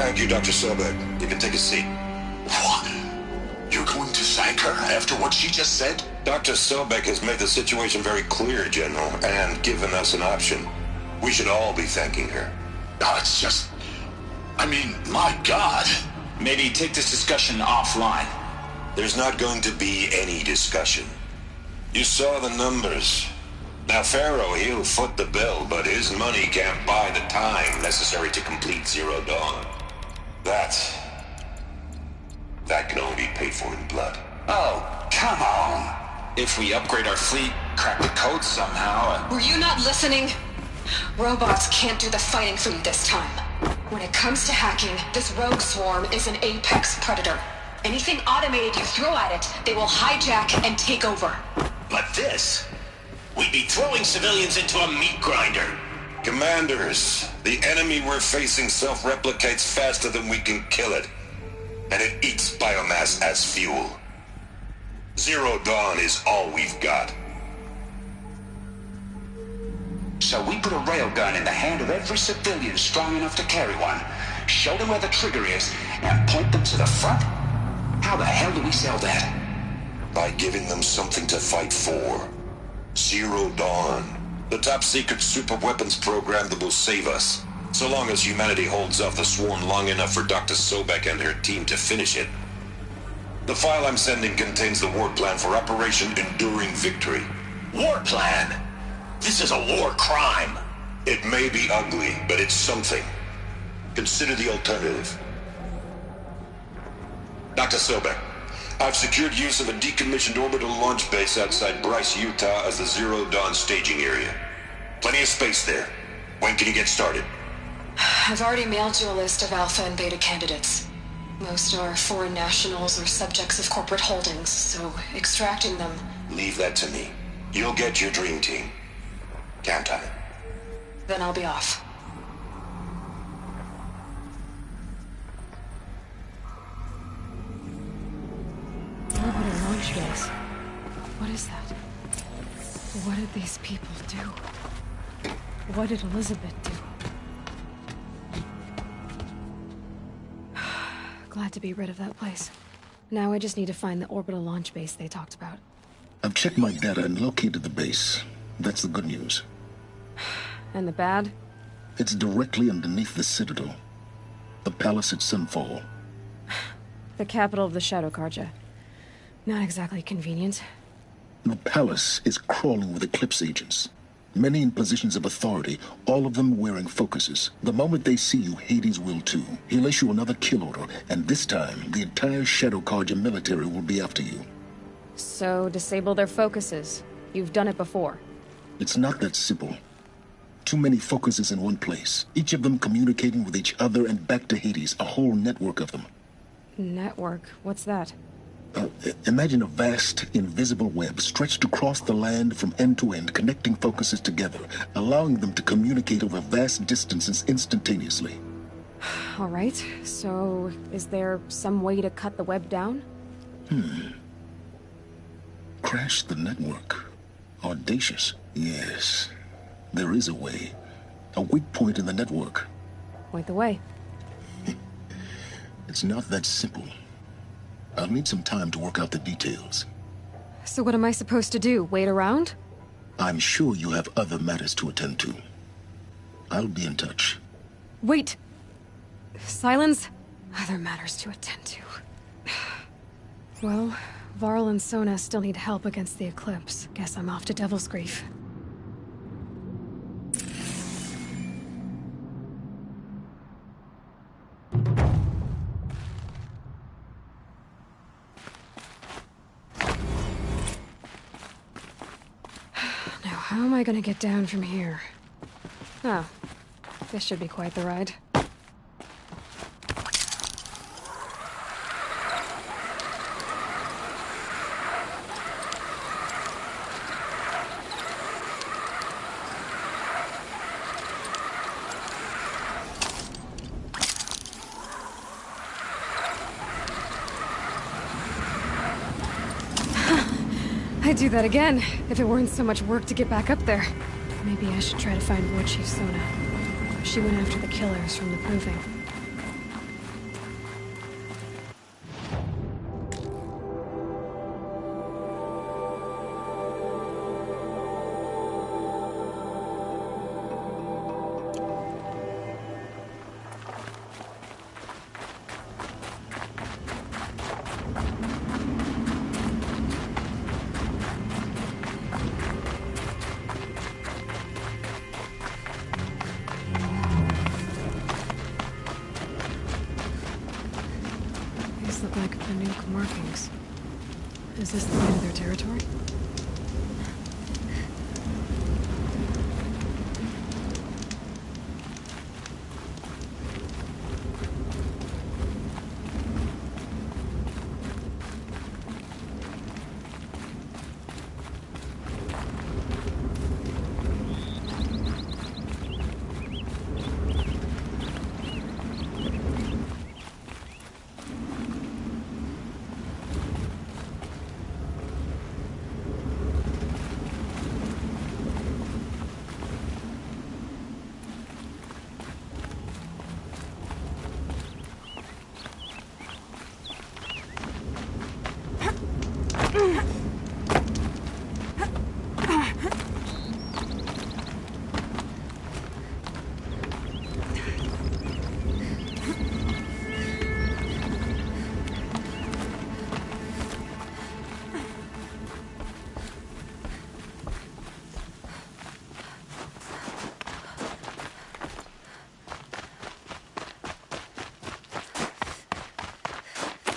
Thank you, Dr. Sobek. You can take a seat. What? You're going to thank her after what she just said? Dr. Sobek has made the situation very clear, General, and given us an option. We should all be thanking her. Oh, it's just... I mean, my God. Maybe take this discussion offline. There's not going to be any discussion. You saw the numbers. Now, Pharaoh, he'll foot the bill, but his money can't buy the time necessary to complete Zero Dawn. That can only be paid for in blood. Oh, come on. If we upgrade our fleet, crack the code somehow... Were you not listening? Robots can't do the fighting for you this time. When it comes to hacking, this rogue swarm is an apex predator. Anything automated you throw at it, they will hijack and take over. But this... we'd be throwing civilians into a meat grinder. Commanders, the enemy we're facing self-replicates faster than we can kill it. And it eats biomass as fuel. Zero Dawn is all we've got. So we put a railgun in the hand of every civilian strong enough to carry one, show them where the trigger is, and point them to the front? How the hell do we sell that? By giving them something to fight for. Zero Dawn. The top-secret super-weapons program that will save us. So long as humanity holds off the swarm long enough for Dr. Sobek and her team to finish it. The file I'm sending contains the war plan for Operation Enduring Victory. War plan? This is a war crime. It may be ugly, but it's something. Consider the alternative. Dr. Sobek, I've secured use of a decommissioned orbital launch base outside Bryce, Utah as the Zero Dawn staging area. Plenty of space there. When can you get started? I've already mailed you a list of Alpha and Beta candidates. Most are foreign nationals or subjects of corporate holdings, so extracting them... Leave that to me. You'll get your dream team. Count on it. Then I'll be off. Orbital launch base. What is that? What did these people do? What did Elizabeth do? Glad to be rid of that place. Now I just need to find the orbital launch base they talked about. I've checked my data and located the base. That's the good news. And the bad? It's directly underneath the Citadel. The palace at Sunfall. The capital of the Shadow Carja. Not exactly convenient. The palace is crawling with Eclipse agents. Many in positions of authority, all of them wearing focuses. The moment they see you, Hades will too. He'll issue another kill order, and this time, the entire Shadow Carja military will be after you. So, disable their focuses. You've done it before. It's not that simple. Too many focuses in one place, each of them communicating with each other and back to Hades, a whole network of them. Network? What's that? Imagine a vast, invisible web stretched across the land from end to end, connecting focuses together, allowing them to communicate over vast distances instantaneously. All right, so is there some way to cut the web down? Crash the network. Audacious. Yes, there is a way. A weak point in the network. Point the way. It's not that simple. I'll need some time to work out the details. So what am I supposed to do? Wait around? I'm sure you have other matters to attend to. I'll be in touch. Wait! Silence? Other matters to attend to. Well, Varl and Sona still need help against the Eclipse. Guess I'm off to Devil's Grief. How am I gonna get down from here? Oh, this should be quite the ride. I'd do that again, if it weren't so much work to get back up there. Maybe I should try to find War Chief Sona. She went after the killers from the Proving. Is this the way to their territory?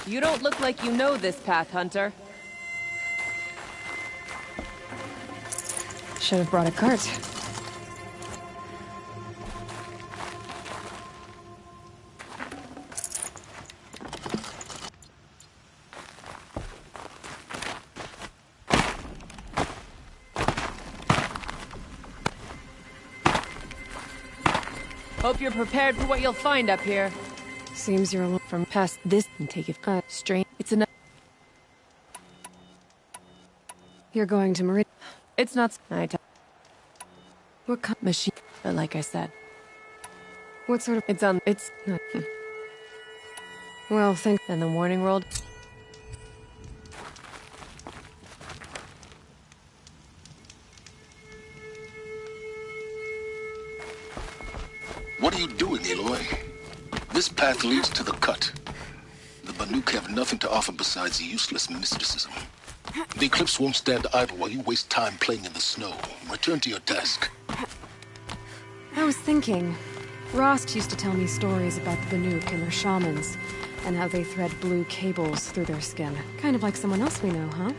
You don't look like you know this path, Hunter. Should have brought a cart. Hope you're prepared for what you'll find up here. Seems you're a little From past this and take it straight. It's enough. You're going to Meridian. It's not night. What kind? Machine. But like I said, What sort of? it's on. It's not. Well, thank. And the warning rolled. What are you doing, Aloy? This path leads to the cut. The Banuk have nothing to offer besides useless mysticism. The Eclipse won't stand idle while you waste time playing in the snow. Return to your task. I was thinking. Rost used to tell me stories about the Banuk and their shamans, and how they thread blue cables through their skin. Kind of like someone else we know, huh?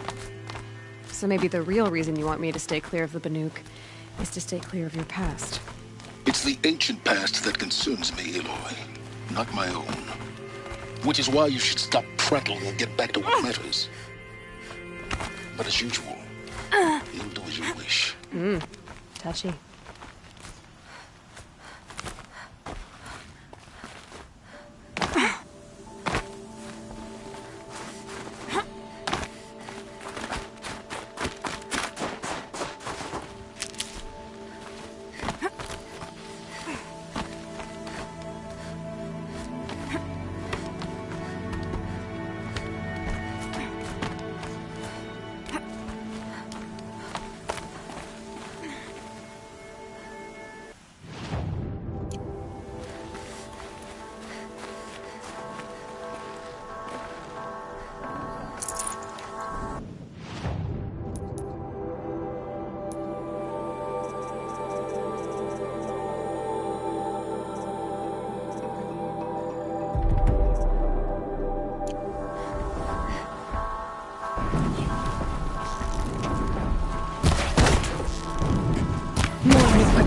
So maybe the real reason you want me to stay clear of the Banuk is to stay clear of your past. It's the ancient past that concerns me, Aloy, not my own. Which is why you should stop prattling and get back to what matters. But as usual, you'll do as you wish. Touchy.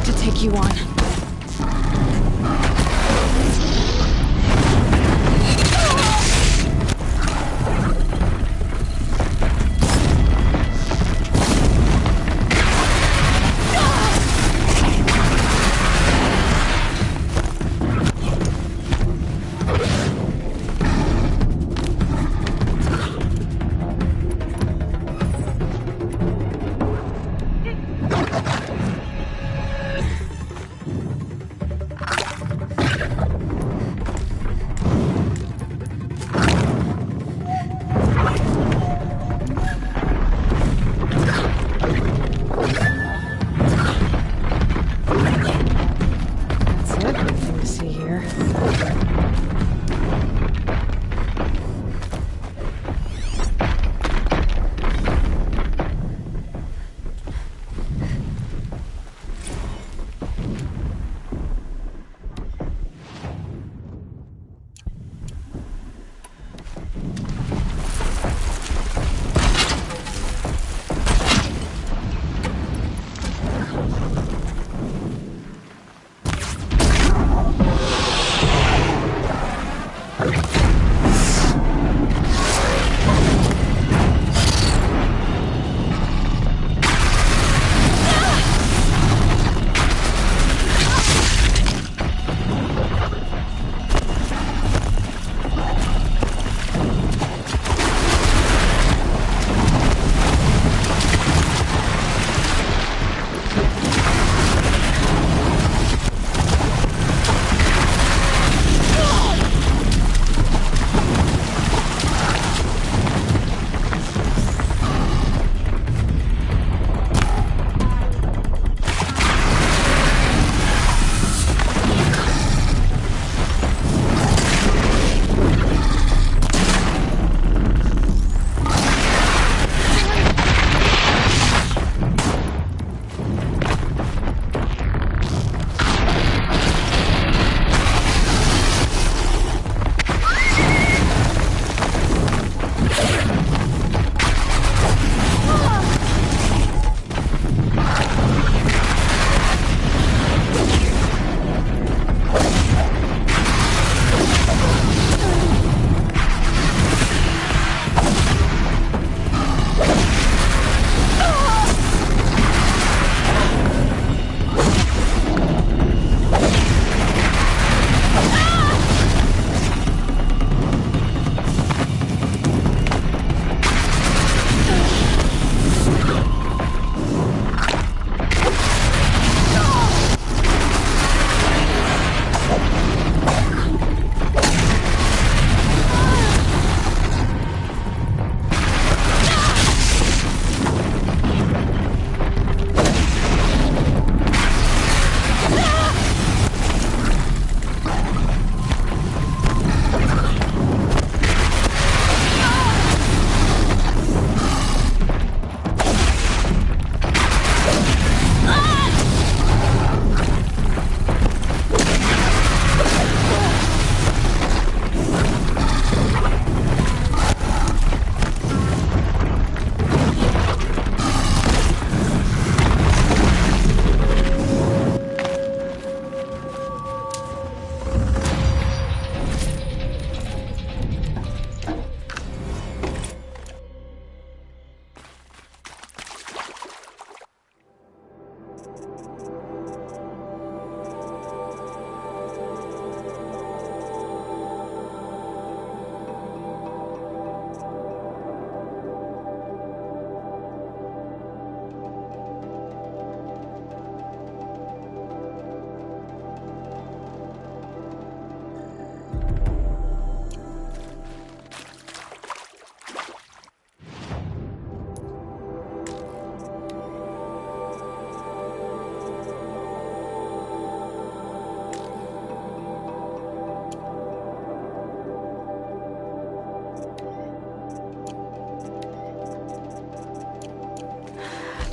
To take you on.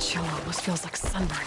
chill almost feels like sunburn.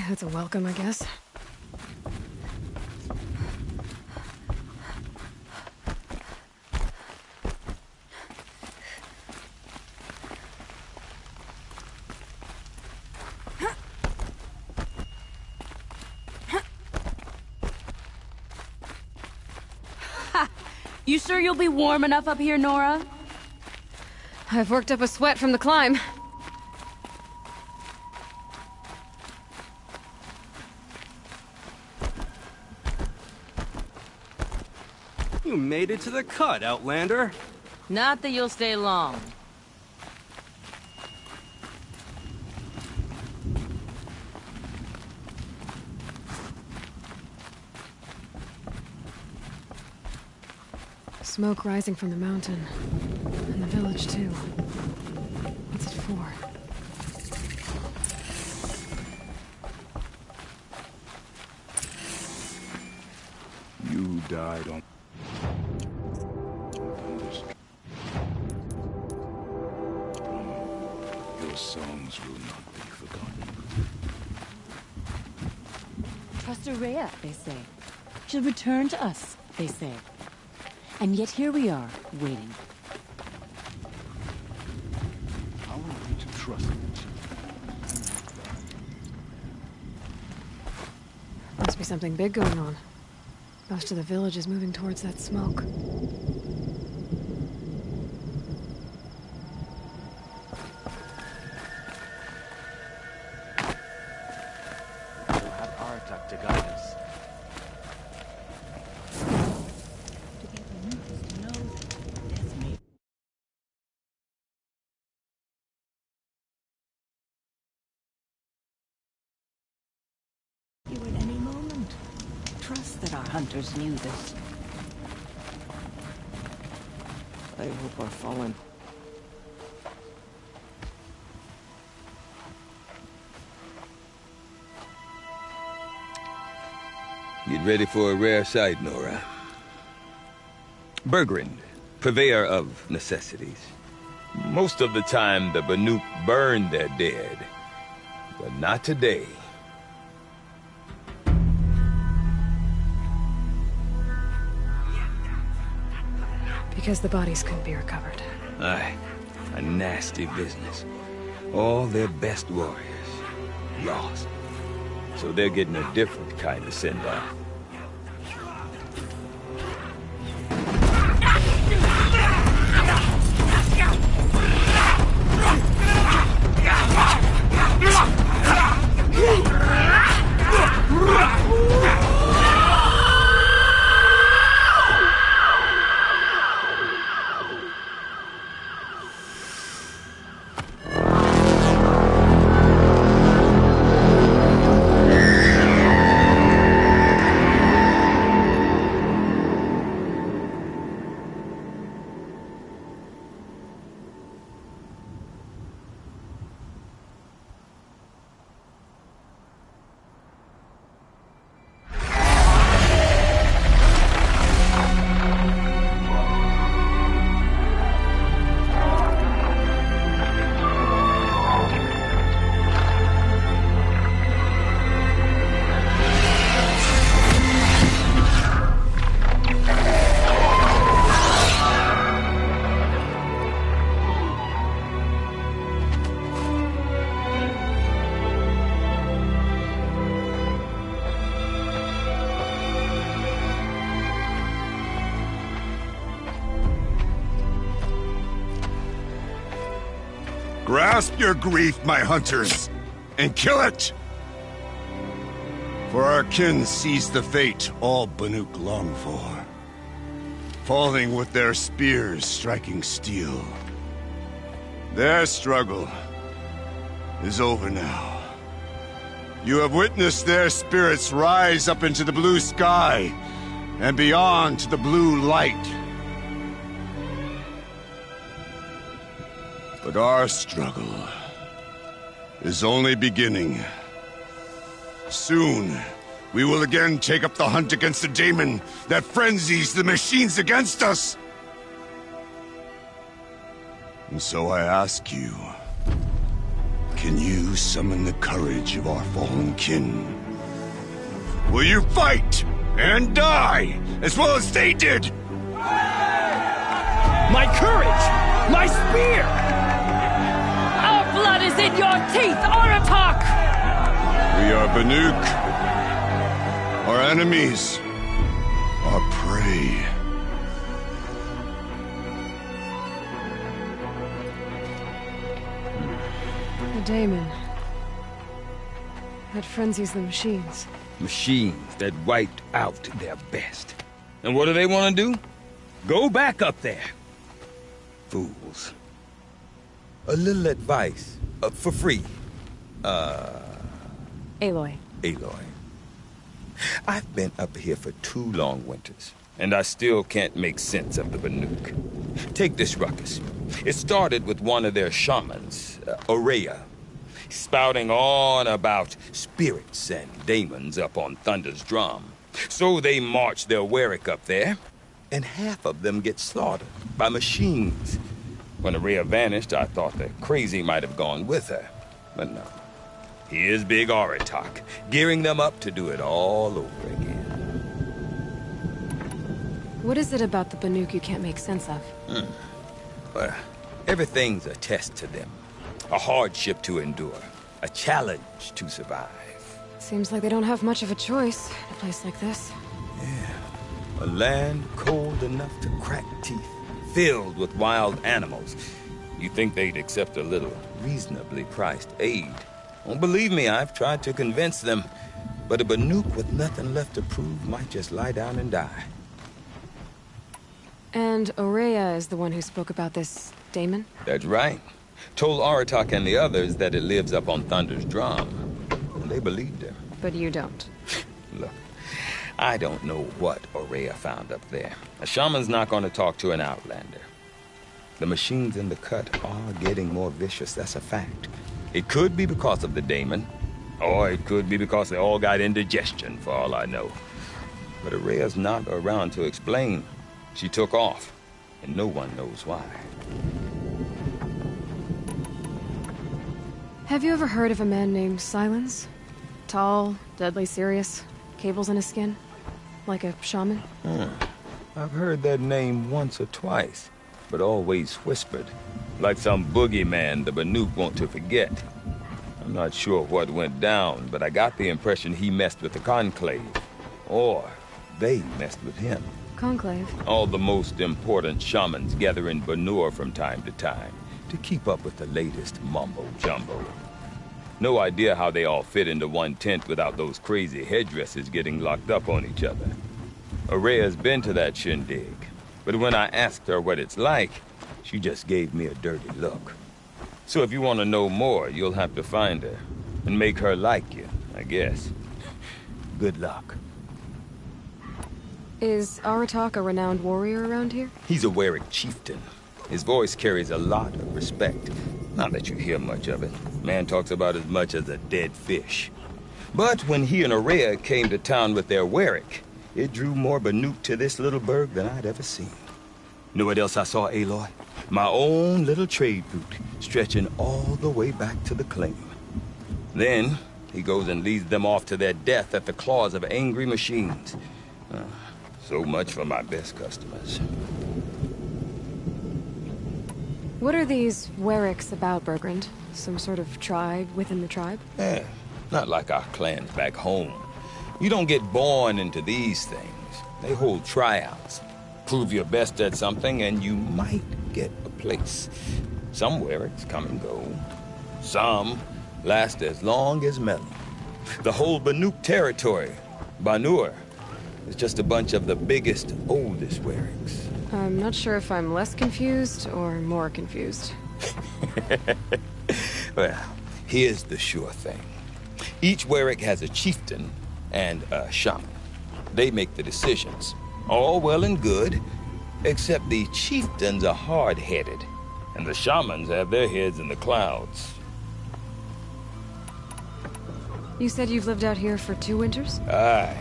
That's a welcome, I guess. You sure you'll be warm enough up here, Nora? I've worked up a sweat from the climb. You made it to the cut, Outlander. Not that you'll stay long. Smoke rising from the mountain. And the village, too. What's it for? You died on... Your songs will not be forgotten. Trust Araya, they say. She'll return to us, they say. And yet here we are, waiting. How are we to trust each Must be something big going on. Most of the village is moving towards that smoke. We'll have Artak to guide us. You at any moment. Trust that our hunters knew this. I hope our fallen. Get ready for a rare sight, Nora. Bergrand, purveyor of necessities. Most of the time, the Banuk burn their dead. But not today. Because the bodies couldn't be recovered. Aye, a nasty business. All their best warriors lost. So they're getting a different kind of send-off. Grasp your grief, my hunters, and kill it! For our kin sees the fate all Banuk long for, falling with their spears striking steel. Their struggle is over now. You have witnessed their spirits rise up into the blue sky and beyond to the blue light. But our struggle is only beginning. Soon, we will again take up the hunt against the daemon that frenzies the machines against us. And so I ask you, can you summon the courage of our fallen kin? Will you fight and die as well as they did? My courage! My spear! Our blood is in your teeth, Aratak! We are Banuk. Our enemies. Our prey. The daemon. That frenzies the machines. Machines that wiped out their best. And what do they want to do? Go back up there. Fools. A little advice, for free. Aloy. Aloy. I've been up here for 2 long winters, and I still can't make sense of the Banuk. Take this ruckus. It started with one of their shamans, Ourea, spouting on about spirits and daemons up on Thunder's drum. So they march their Warwick up there, and half of them get slaughtered by machines. When Ourea vanished, I thought the crazy might have gone with her. But no. Here's Big Aratak, gearing them up to do it all over again. What is it about the Banuk you can't make sense of? Well, everything's a test to them. A hardship to endure. A challenge to survive. Seems like they don't have much of a choice in a place like this. Yeah. A land cold enough to crack teeth. Filled with wild animals. You think they'd accept a little reasonably priced aid. Don't believe me, I've tried to convince them. But a Banuk with nothing left to prove might just lie down and die. And Ourea is the one who spoke about this daemon? That's right. Told Aratak and the others that it lives up on Thunder's drum. And they believed him. But you don't. Look, I don't know what Ourea found up there. A shaman's not going to talk to an outlander. The machines in the cut are getting more vicious, that's a fact. It could be because of the daemon, or it could be because they all got indigestion, for all I know. But Ourea's not around to explain. She took off, and no one knows why. Have you ever heard of a man named Silence? Tall, deadly serious, cables in his skin? Like a shaman? I've heard that name once or twice, but always whispered. Like some boogeyman the Banuk want to forget. I'm not sure what went down, but I got the impression he messed with the Conclave. Or they messed with him. Conclave? All the most important shamans gather in Banur from time to time to keep up with the latest mumbo-jumbo. No idea how they all fit into one tent without those crazy headdresses getting locked up on each other. Araya's been to that shindig, but when I asked her what it's like, she just gave me a dirty look. So if you want to know more, you'll have to find her and make her like you, I guess. Good luck. Is Aratak a renowned warrior around here? He's a Werik chieftain. His voice carries a lot of respect. Not that you hear much of it. Man talks about as much as a dead fish. But when he and Araya came to town with their Werik, it drew more Banuk to this little burg than I'd ever seen. Know what else I saw, Aloy? My own little trade route, stretching all the way back to the claim. Then, he goes and leads them off to their death at the claws of angry machines. So much for my best customers. What are these Weriks about, Bergrand? Some sort of tribe within the tribe? Not like our clans back home. You don't get born into these things. They hold tryouts. Prove your best at something and you might get a place. Some Weriks come and go. Some last as long as metal. The whole Banuk territory, Banur, is just a bunch of the biggest, oldest Weriks. I'm not sure if I'm less confused or more confused. Well, here's the sure thing. Each Werik has a chieftain and a shaman. They make the decisions. All well and good, except the chieftains are hard-headed, and the shamans have their heads in the clouds. You said you've lived out here for 2 winters? Aye.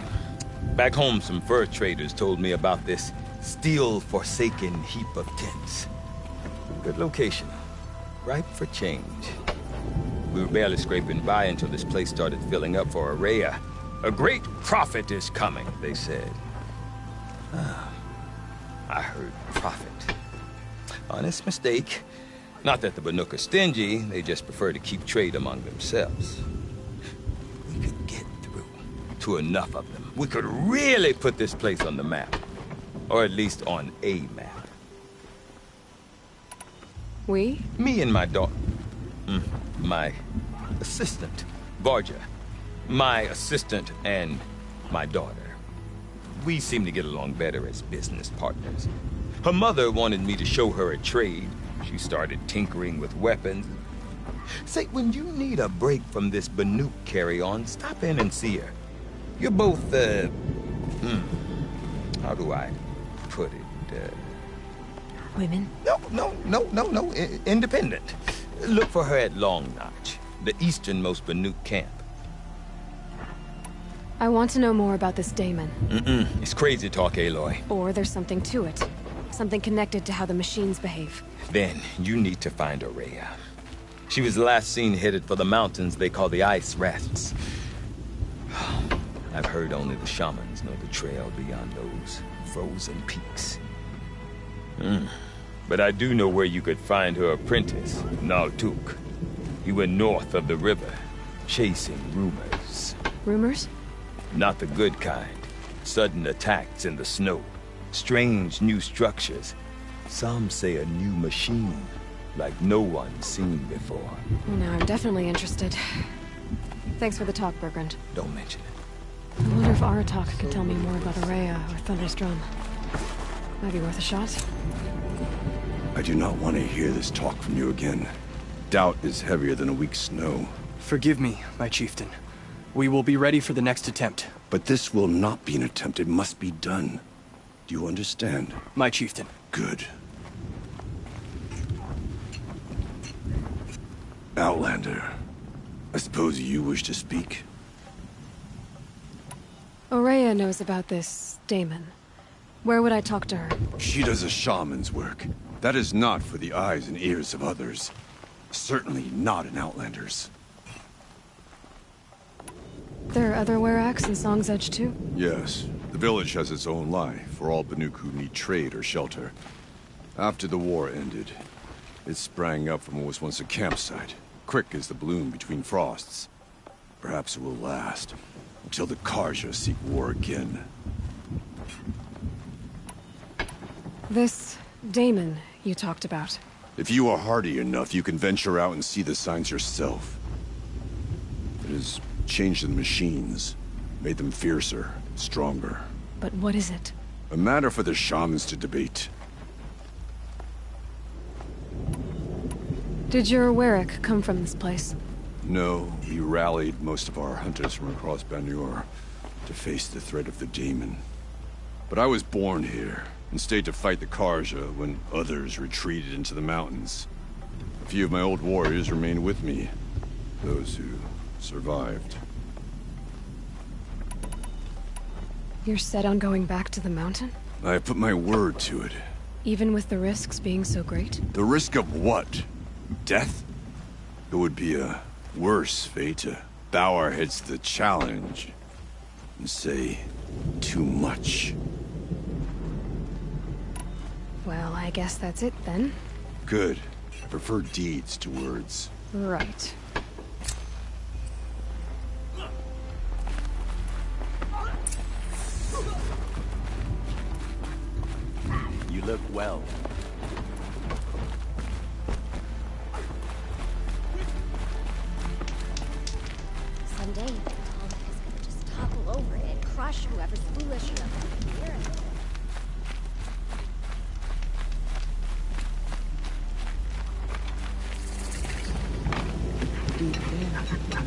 Back home, some fur traders told me about this steel-forsaken heap of tents. Good location. Ripe for change. We were barely scraping by until this place started filling up for Araya. A great prophet is coming, they said. I heard prophet. Honest mistake. Not that the Banuk are stingy, they just prefer to keep trade among themselves. We could get through to enough of them. We could really put this place on the map. Or at least on a map. We? Me and my daughter. My assistant, Varja. My assistant and my daughter. We seem to get along better as business partners. Her mother wanted me to show her a trade. She started tinkering with weapons. Say, when you need a break from this Banuk carry-on, stop in and see her. You're both, how do I put it, Women? No, independent. Look for her at Long Notch, the easternmost Banuk camp. I want to know more about this daemon. It's crazy talk, Aloy. Or there's something to it. Something connected to how the machines behave. Then you need to find Araya. She was last seen headed for the mountains they call the Ice Rafts. I've heard only the shamans know the trail beyond those frozen peaks. But I do know where you could find her apprentice, Naltuk. He went north of the river, chasing rumors. Rumors? Not the good kind. Sudden attacks in the snow. Strange new structures. Some say a new machine, like no one's seen before. Now I'm definitely interested. Thanks for the talk, Bergrand. Don't mention it. I wonder if Aratak can tell me more about Araya or Thunder's Drum. Might be worth a shot. I do not want to hear this talk from you again. Doubt is heavier than a week's snow. Forgive me, my chieftain. We will be ready for the next attempt. But this will not be an attempt. It must be done. Do you understand? My chieftain. Good. Outlander, I suppose you wish to speak? Araya knows about this daemon. Where would I talk to her? She does a shaman's work. That is not for the eyes and ears of others. Certainly not an Outlander's. There are other Weraks in Song's Edge too? Yes. The village has its own life for all Banuk who need trade or shelter. After the war ended, It sprang up from what was once a campsite, quick as the bloom between frosts. Perhaps it will last, until the Gervyjr seek war again. This daemon you talked about. If you are hardy enough, you can venture out and see the signs yourself. It has changed the machines, made them fiercer, stronger. But what is it? A matter for the shamans to debate. Did your Warwick come from this place? No, he rallied most of our hunters from across Banur to face the threat of the demon. But I was born here, and stayed to fight the Gervyjr when others retreated into the mountains. A few of my old warriors remained with me, those who survived. You're set on going back to the mountain? I have put my word to it. Even with the risks being so great? The risk of what? Death? It would be a worse fate to bow our heads to the challenge and say too much. Well, I guess that's it then. Good. I prefer deeds to words. Right. You look well. Someday, all that is gonna just topple over and crush whoever's foolish enough to hear it. Deep down,